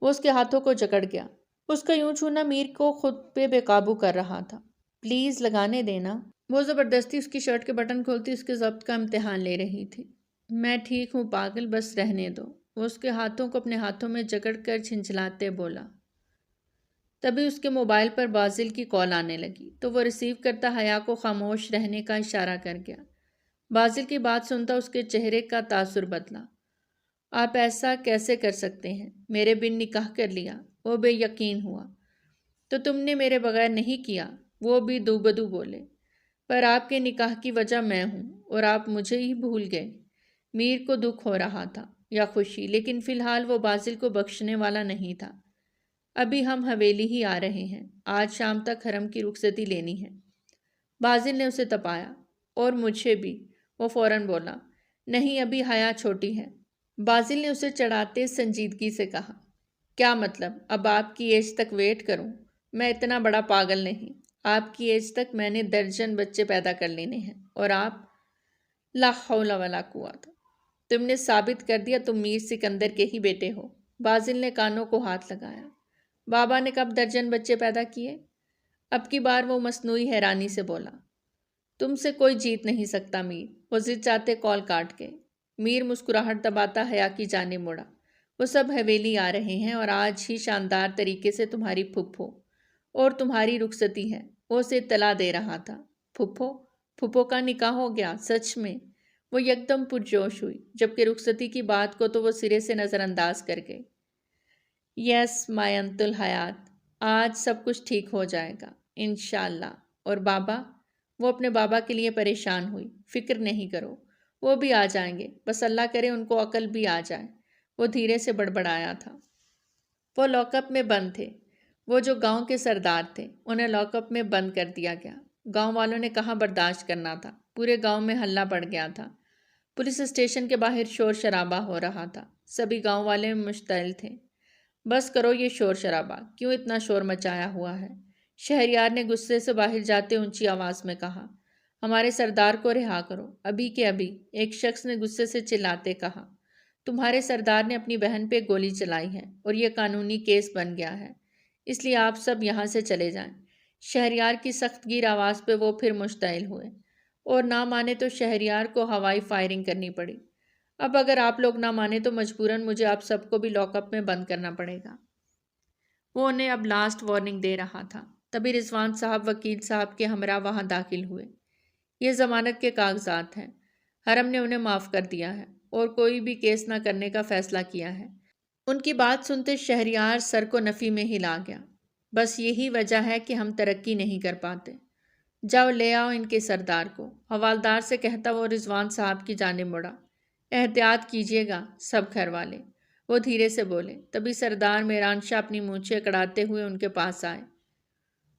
وہ اس کے ہاتھوں کو جکڑ گیا۔ اس کا یوں چھونا میر کو خود پہ بے قابو کر رہا تھا۔ پلیز لگانے دینا۔ وہ زبردستی اس کی شرٹ کے بٹن کھولتی اس کے ضبط کا امتحان لے رہی تھی۔ میں ٹھیک ہوں پاگل، بس رہنے دو۔ وہ اس کے ہاتھوں کو اپنے ہاتھوں میں جکڑ کر جھنجھلاتے بولا۔ تبھی اس کے موبائل پر بازل کی کال آنے لگی تو وہ ریسیو کرتا حیا کو خاموش رہنے کا اشارہ کر گیا۔ بازل کی بات سنتا اس کے چہرے کا تاثر بدلا۔ آپ ایسا کیسے کر سکتے ہیں؟ میرے بن نکاح کر لیا؟ وہ بے یقین ہوا۔ تو تم نے میرے بغیر نہیں کیا؟ وہ بھی دو بدو بولے۔ پر آپ کے نکاح کی وجہ میں ہوں، اور آپ مجھے ہی بھول گئے۔ میر کو دکھ ہو رہا تھا یا خوشی، لیکن فی الحال وہ بازل کو بخشنے والا نہیں تھا۔ ابھی ہم حویلی ہی آ رہے ہیں، آج شام تک حرم کی رخصتی لینی ہے۔ بازل نے اسے تپایا۔ اور مجھے بھی، وہ فوراً بولا۔ نہیں، ابھی حیا چھوٹی ہے۔ بازل نے اسے چڑھاتے سنجیدگی سے کہا۔ کیا مطلب؟ اب آپ کی ایج تک ویٹ کروں؟ میں اتنا بڑا پاگل نہیں۔ آپ کی ایج تک میں نے درجن بچے پیدا کر لینے ہیں، اور آپ لا حول ولا قوت۔ تم نے ثابت کر دیا تم میر سکندر کے ہی بیٹے ہو۔ بازل نے کانوں کو ہاتھ لگایا۔ بابا نے کب درجن بچے پیدا کیے؟ اب کی بار وہ مصنوعی حیرانی سے بولا۔ تم سے کوئی جیت نہیں سکتا میر۔ وہ ضد چاہتے کال کاٹ کے۔ میر مسکراہٹ دباتا حیا کی جانب مڑا۔ وہ سب حویلی آ رہے ہیں، اور آج ہی شاندار طریقے سے تمہاری پھپھو اور تمہاری رخصتی ہے۔ وہ اسے اطلاع دے رہا تھا۔ پھپھو کا نکاح ہو گیا، سچ میں؟ وہ یکدم پرجوش ہوئی، جبکہ رخصتی کی بات کو تو وہ سرے سے نظر انداز کر گئی۔ یس مائی انت الحیات، آج سب کچھ ٹھیک ہو جائے گا انشاءاللہ۔ اور بابا؟ وہ اپنے بابا کے لیے پریشان ہوئی۔ فکر نہیں کرو، وہ بھی آ جائیں گے، بس اللہ کرے ان کو عقل بھی آ جائے، وہ دھیرے سے بڑبڑایا تھا۔ وہ لاک اپ میں بند تھے، وہ جو گاؤں کے سردار تھے، انہیں لاک اپ میں بند کر دیا گیا۔ گاؤں والوں نے کہاں برداشت کرنا تھا، پورے گاؤں میں ہلہ پڑ گیا تھا۔ پولیس اسٹیشن کے باہر شور شرابہ ہو رہا تھا، سبھی گاؤں والے مشتعل تھے۔ بس کرو یہ شور شرابہ، کیوں اتنا شور مچایا ہوا ہے؟ شہریار نے غصے سے باہر جاتے اونچی آواز میں کہا۔ ہمارے سردار کو رہا کرو، ابھی کے ابھی، ایک شخص نے غصے سے چلاتے کہا۔ تمہارے سردار نے اپنی بہن پہ گولی چلائی ہے اور یہ قانونی کیس بن گیا ہے، اس لیے آپ سب یہاں سے چلے جائیں۔ شہریار کی سخت گیر آواز پہ وہ پھر مشتعل ہوئے، اور نہ مانے تو شہریار کو ہوائی فائرنگ کرنی پڑی۔ اب اگر آپ لوگ نہ مانے تو مجبوراً مجھے آپ سب کو بھی لاک اپ میں بند کرنا پڑے گا۔ وہ انہیں اب لاسٹ وارننگ دے رہا تھا۔ تبھی رضوان صاحب وکیل صاحب کے ہمراہ وہاں داخل ہوئے۔ یہ ضمانت کے کاغذات ہیں، حرم نے انہیں معاف کر دیا ہے اور کوئی بھی کیس نہ کرنے کا فیصلہ کیا ہے۔ ان کی بات سنتے شہریار سر کو نفی میں ہلا گیا۔ بس یہی وجہ ہے کہ ہم ترقی نہیں کر پاتے۔ جاؤ لے آؤ ان کے سردار کو، حوالدار سے کہتا وہ رضوان صاحب کی جانب مڑا۔ احتیاط کیجیے گا سب گھر والے، وہ دھیرے سے بولے۔ تبھی سردار میران شاہ اپنی مونچھیں اکڑاتے ہوئے ان کے پاس آئے۔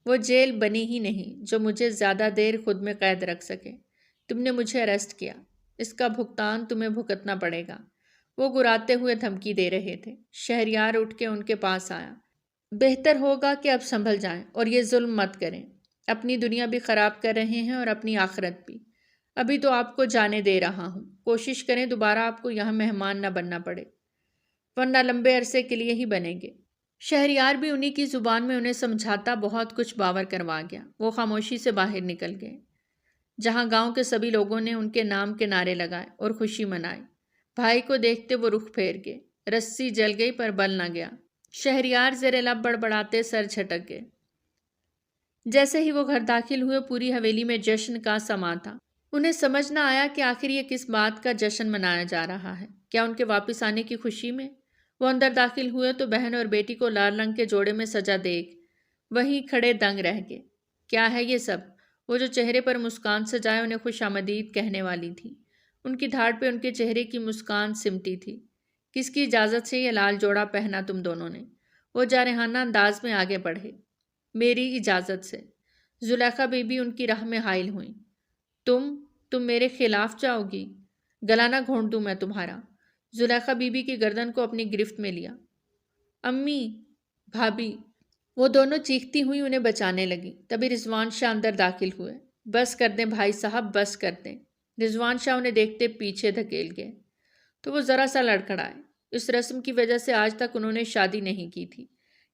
وہ جیل بنی ہی نہیں جو مجھے زیادہ دیر خود میں قید رکھ سکے۔ تم نے مجھے اریسٹ کیا، اس کا بھگتان تمہیں بھگتنا پڑے گا۔ وہ گراتے ہوئے دھمکی دے رہے تھے۔ شہریار اٹھ کے ان کے پاس آیا۔ بہتر ہوگا کہ اب سنبھل جائیں اور یہ ظلم مت کریں، اپنی دنیا بھی خراب کر رہے ہیں اور اپنی آخرت بھی۔ ابھی تو آپ کو جانے دے رہا ہوں، کوشش کریں دوبارہ آپ کو یہاں مہمان نہ بننا پڑے، ورنہ لمبے عرصے کے لیے ہی بنیں گے۔ شہریار بھی انہی کی زبان میں انہیں سمجھاتا بہت کچھ باور کروا گیا۔ وہ خاموشی سے باہر نکل گئے، جہاں گاؤں کے سبھی لوگوں نے ان کے نام کے نعرے لگائے اور خوشی منائی۔ بھائی کو دیکھتے وہ رخ پھیر گئے۔ رسی جل گئی پر بل نہ گیا۔ شہریار زیر لب بڑبڑاتے سر جھٹک گئے۔ جیسے ہی وہ گھر داخل ہوئے پوری حویلی میں جشن کا سما تھا۔ انہیں سمجھ نہ آیا کہ آخر یہ کس بات کا جشن منایا جا رہا ہے۔ کیا ان کے واپس آنے کی خوشی میں؟ وہ اندر داخل ہوئے تو بہن اور بیٹی کو لال رنگ کے جوڑے میں سجا دیکھ وہیں کھڑے دنگ رہ گئے۔ کیا ہے یہ سب؟ وہ جو چہرے پر مسکان سجائے انہیں خوش آمدید کہنے والی تھی، ان کی دھاڑ پہ ان کے چہرے کی مسکان سمٹی تھی۔ کس کی اجازت سے یہ لال جوڑا پہنا تم دونوں نے؟ وہ جارحانہ انداز میں آگے بڑھے۔ میری اجازت سے۔ زلیخا بی بی ان کی راہ میں حائل ہوئیں۔ تم میرے خلاف جاؤ گی؟ گلا نہ گھونٹ دوں میں تمہارا۔ زلیخا بی بی کی گردن کو اپنی گرفت میں لیا۔ امی، بھابھی، وہ دونوں چیختی ہوئی انہیں بچانے لگی۔ تبھی رضوان شاہ اندر داخل ہوئے۔ بس کر دیں بھائی صاحب، بس کر دیں۔ رضوان شاہ انہیں دیکھتے پیچھے دھکیل گئے تو وہ ذرا سا لڑکھڑائے۔ اس رسم کی وجہ سے آج تک انہوں نے شادی نہیں کی تھی،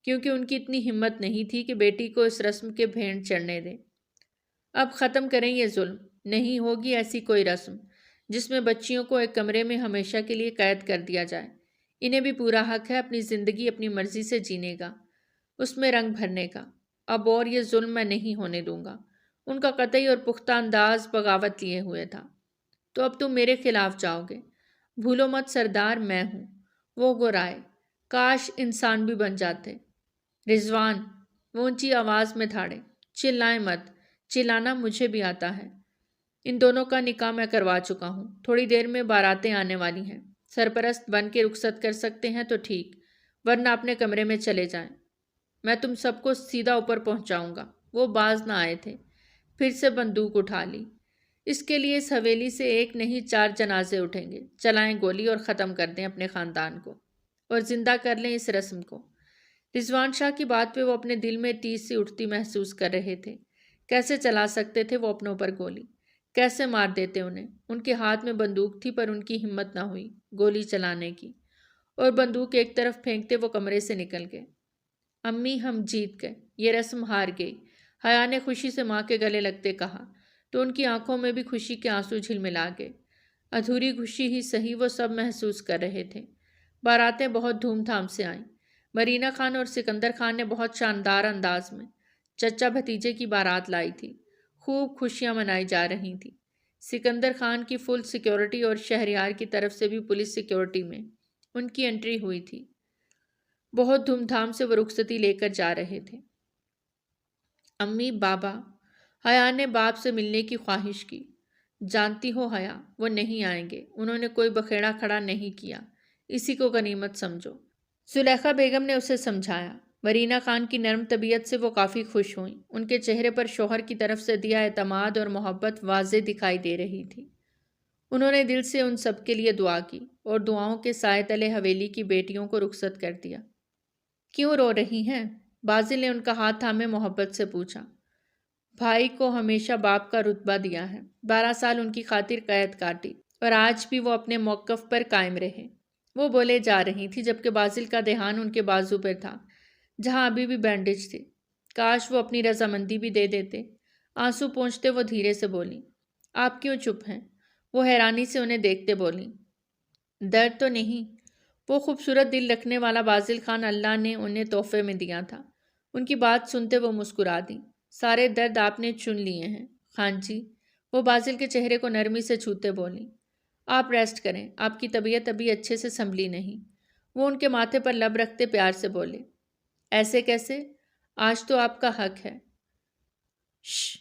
کیونکہ ان کی اتنی ہمت نہیں تھی کہ بیٹی کو اس رسم کے بھینٹ چڑھنے دیں۔ اب ختم کریں یہ ظلم، نہیں ہوگی ایسی کوئی رسم جس میں بچیوں کو ایک کمرے میں ہمیشہ کے لیے قید کر دیا جائے۔ انہیں بھی پورا حق ہے اپنی زندگی اپنی مرضی سے جینے کا، اس میں رنگ بھرنے کا۔ اب اور یہ ظلم میں نہیں ہونے دوں گا۔ ان کا قطعی اور پختہ انداز بغاوت لیے ہوئے تھا۔ تو اب تم میرے خلاف جاؤ گے؟ بھولو مت سردار، میں ہوں۔ وہ گرائے۔ کاش انسان بھی بن جاتے۔ رضوان، وہ اونچی آواز میں دھاڑے۔ چلائیں مت، چلانا مجھے بھی آتا ہے۔ ان دونوں کا نکاح میں کروا چکا ہوں، تھوڑی دیر میں باراتیں آنے والی ہیں۔ سرپرست بن کے رخصت کر سکتے ہیں تو ٹھیک، ورنہ اپنے کمرے میں چلے جائیں، میں تم سب کو سیدھا اوپر پہنچاؤں گا۔ وہ باز نہ آئے تھے، پھر سے بندوق اٹھا لی۔ اس کے لیے اس حویلی سے ایک نہیں 4 جنازے اٹھیں گے۔ چلائیں گولی اور ختم کر دیں اپنے خاندان کو، اور زندہ کر لیں اس رسم کو۔ رضوان شاہ کی بات پہ وہ اپنے دل میں ٹیس سی اٹھتی محسوس کر رہے تھے۔ کیسے چلا سکتے تھے وہ اپنوں پر گولی؟ کیسے مار دیتے انہیں؟ ان کے ہاتھ میں بندوق تھی پر ان کی ہمت نہ ہوئی گولی چلانے کی، اور بندوق ایک طرف پھینکتے وہ کمرے سے نکل گئے۔ امی، ہم جیت گئے، یہ رسم ہار گئی، حیا نے خوشی سے ماں کے گلے لگتے کہا تو ان کی آنکھوں میں بھی خوشی کے آنسو جھلملا گئے۔ ادھوری خوشی ہی صحیح، وہ سب محسوس کر رہے تھے۔ باراتیں بہت دھوم دھام سے آئیں۔ مرینا خان اور سکندر خان نے بہت شاندار انداز میں چچا بھتیجے کی بارات لائی تھی، خوب خوشیاں منائی جا رہی تھیں۔ سکندر خان کی فل سیکیورٹی اور شہریار کی طرف سے بھی پولیس سیکیورٹی میں ان کی انٹری ہوئی تھی۔ بہت دھوم دھام سے وہ رخصتی لے کر جا رہے تھے۔ امی، بابا، حیا نے باپ سے ملنے کی خواہش کی۔ جانتی ہو حیا، وہ نہیں آئیں گے، انہوں نے کوئی بکھیڑا کھڑا نہیں کیا، اسی کو غنیمت سمجھو۔ زلیخا بیگم نے اسے سمجھایا۔ ورینا خان کی نرم طبیعت سے وہ کافی خوش ہوئیں۔ ان کے چہرے پر شوہر کی طرف سے دیا اعتماد اور محبت واضح دکھائی دے رہی تھی۔ انہوں نے دل سے ان سب کے لیے دعا کی اور دعاؤں کے سائے تلے حویلی کی بیٹیوں کو رخصت کر دیا۔ کیوں رو رہی ہیں؟ بازل نے ان کا ہاتھ تھامے محبت سے پوچھا۔ بھائی کو ہمیشہ باپ کا رتبہ دیا ہے، 12 سال ان کی خاطر قید کاٹی اور آج بھی وہ اپنے موقف پر قائم رہے۔ وہ بولے جا رہی تھی جبکہ بازل کا دھیان ان کے بازو پر تھا جہاں ابھی بھی بینڈیج تھے۔ کاش وہ اپنی رضامندی بھی دے دیتے۔ آنسو پونچھتے وہ دھیرے سے بولیں، آپ کیوں چپ ہیں؟ وہ حیرانی سے انہیں دیکھتے بولیں، درد تو نہیں؟ وہ خوبصورت دل رکھنے والا بازل خان اللہ نے انہیں تحفے میں دیا تھا۔ ان کی بات سنتے وہ مسکرا دیں۔ سارے درد آپ نے چن لیے ہیں خان جی۔ وہ بازل کے چہرے کو نرمی سے چھوتے بولیں، آپ ریسٹ کریں، آپ کی طبیعت ابھی اچھے سے سنبھلی نہیں۔ وہ ان کے ماتھے پر لب رکھتے پیار سے بولے، ایسے کیسے؟ آج تو آپ کا حق ہے۔ شش،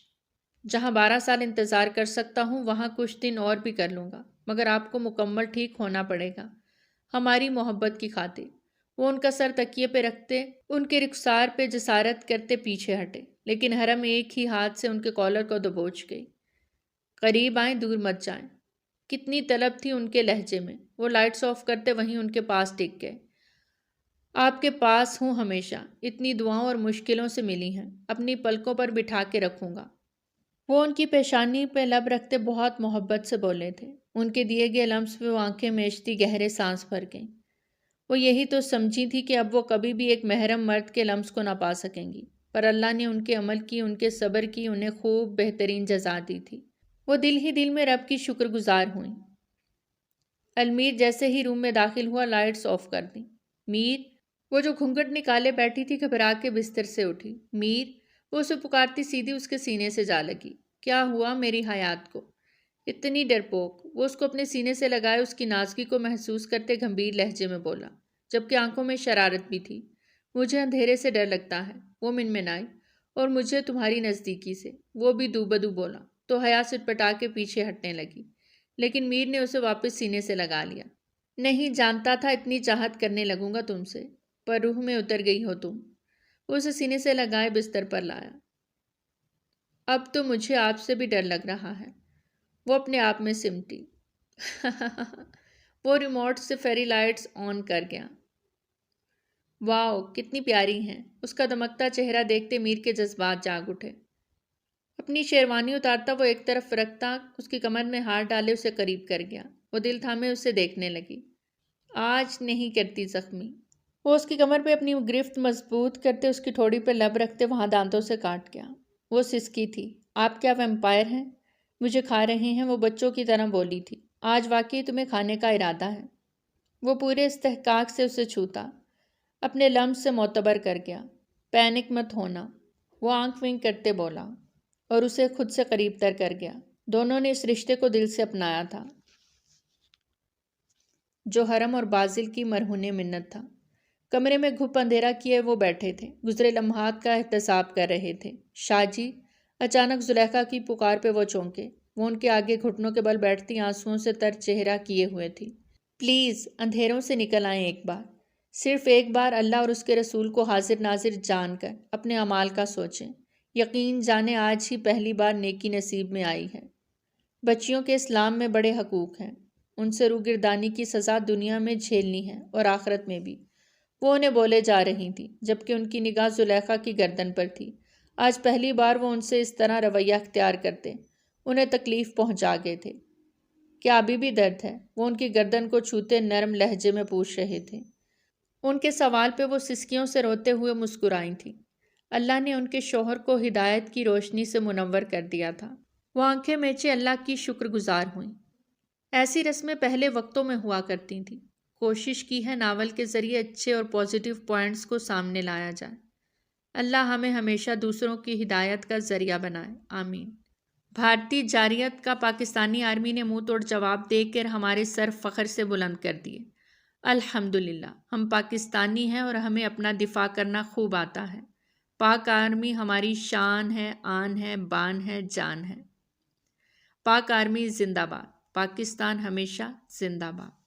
جہاں 12 سال انتظار کر سکتا ہوں وہاں کچھ دن اور بھی کر لوں گا، مگر آپ کو مکمل ٹھیک ہونا پڑے گا ہماری محبت کی خاطر۔ وہ ان کا سر تکیے پہ رکھتے ان کے رخسار پہ جسارت کرتے پیچھے ہٹے، لیکن حرم ایک ہی ہاتھ سے ان کے کالر کو دبوچ گئی۔ قریب آئیں، دور مت جائیں۔ کتنی طلب تھی ان کے لہجے میں۔ وہ لائٹس آف کرتے وہیں ان کے پاس ٹک گئے۔ آپ کے پاس ہوں ہمیشہ، اتنی دعاؤں اور مشکلوں سے ملی ہیں، اپنی پلکوں پر بٹھا کے رکھوں گا۔ وہ ان کی پیشانی پہ لب رکھتے بہت محبت سے بولے تھے۔ ان کے دیے گئے لمس پہ وہ آنکھیں میچتی گہرے سانس بھر گئیں۔ وہ یہی تو سمجھی تھی کہ اب وہ کبھی بھی ایک محرم مرد کے لمس کو نہ پا سکیں گی، پر اللہ نے ان کے عمل کی، ان کے صبر کی، انہیں خوب بہترین جزا دی تھی۔ وہ دل ہی دل میں رب کی شکر گزار ہوئیں۔ المیر جیسے ہی روم میں داخل ہوا لائٹس آف کر دیں۔ میر، وہ جو گھونگھٹ نکالے بیٹھی تھی گھبرا کے بستر سے اٹھی۔ میر، وہ اسے پکارتی سیدھی اس کے سینے سے جا لگی۔ کیا ہوا میری حیات کو؟ اتنی ڈرپوک۔ وہ اس کو اپنے سینے سے لگائے اس کی نازکی کو محسوس کرتے گمبھیر لہجے میں بولا، جبکہ آنکھوں میں شرارت بھی تھی۔ مجھے اندھیرے سے ڈر لگتا ہے، وہ منمنائی، اور مجھے تمہاری نزدیکی سے، وہ بھی دو بدو بولا تو حیا سٹپٹا کے پیچھے ہٹنے لگی، لیکن میر نے اسے واپس سینے سے لگا لیا۔ نہیں جانتا تھا اتنی چاہت کرنے لگوں گا تم سے، پر روح میں اتر گئی ہو تم۔ وہ اسے سینے سے لگائے بستر پر لایا۔ اب تو مجھے آپ سے بھی ڈر لگ رہا ہے، وہ اپنے آپ میں سمٹی۔ وہ ریموٹ سے فیری لائٹس آن کر گیا۔ واؤ، کتنی پیاری ہیں۔ اس کا دمکتا چہرہ دیکھتے میر کے جذبات جاگ اٹھے۔ اپنی شیروانی اتارتا وہ ایک طرف رکھتا اس کی کمر میں ہاتھ ڈالے اسے قریب کر گیا۔ وہ دل تھامے اسے دیکھنے لگی۔ آج نہیں کرتی زخمی۔ وہ اس کی کمر پہ اپنی گرفت مضبوط کرتے اس کی ٹھوڑی پہ لب رکھتے وہاں دانتوں سے کاٹ گیا۔ وہ سسکی تھی۔ آپ کیا ویمپائر ہیں؟ مجھے کھا رہے ہیں؟ وہ بچوں کی طرح بولی تھی۔ آج واقعی تمہیں کھانے کا ارادہ ہے؟ وہ پورے استحقاق سے اسے چھوتا، اپنے لمس سے معتبر کر گیا۔ پینک مت ہونا، وہ آنکھ ونک کرتے بولا اور اسے خود سے قریب تر کر گیا۔ دونوں نے اس رشتے کو دل سے اپنایا تھا جو حرم اور بازل کی مرہون منت تھا۔ کمرے میں گھپ اندھیرا کیے وہ بیٹھے تھے، گزرے لمحات کا احتساب کر رہے تھے۔ شاہ جی، اچانک زلیخا کی پکار پہ وہ چونکے۔ وہ ان کے آگے گھٹنوں کے بل بیٹھتی آنسوؤں سے تر چہرہ کیے ہوئے تھی۔ پلیز اندھیروں سے نکل آئیں ایک بار، صرف ایک بار اللہ اور اس کے رسول کو حاضر ناظر جان کر اپنے اعمال کا سوچیں۔ یقین جانے آج ہی پہلی بار نیکی نصیب میں آئی ہے۔ بچیوں کے اسلام میں بڑے حقوق ہیں، ان سے روگردانی کی سزا دنیا میں جھیلنی ہے اور آخرت میں بھی۔ وہ انہیں بولے جا رہی تھی جبکہ ان کی نگاہ زلیخا کی گردن پر تھی۔ آج پہلی بار وہ ان سے اس طرح رویہ اختیار کرتے، انہیں تکلیف پہنچا گئے تھے۔ کیا ابھی بھی درد ہے؟ وہ ان کی گردن کو چھوتے نرم لہجے میں پوچھ رہے تھے۔ ان کے سوال پہ وہ سسکیوں سے روتے ہوئے مسکرائی تھیں۔ اللہ نے ان کے شوہر کو ہدایت کی روشنی سے منور کر دیا تھا۔ وہ آنکھیں میچے اللہ کی شکر گزار ہوئیں۔ ایسی رسمیں پہلے وقتوں میں ہوا کرتی تھیں۔ کوشش کی ہے ناول کے ذریعے اچھے اور پازیٹیو پوائنٹس کو سامنے لایا جائے۔ اللہ ہمیں ہمیشہ دوسروں کی ہدایت کا ذریعہ بنائے، آمین۔ بھارتی جارحیت کا پاکستانی آرمی نے منہ توڑ جواب دے کر ہمارے سر فخر سے بلند کر دیے۔ الحمدللہ، ہم پاکستانی ہیں اور ہمیں اپنا دفاع کرنا خوب آتا ہے۔ پاک آرمی ہماری شان ہے، آن ہے، بان ہے، جان ہے۔ پاک آرمی زندہ باد، پاکستان ہمیشہ زندہ باد۔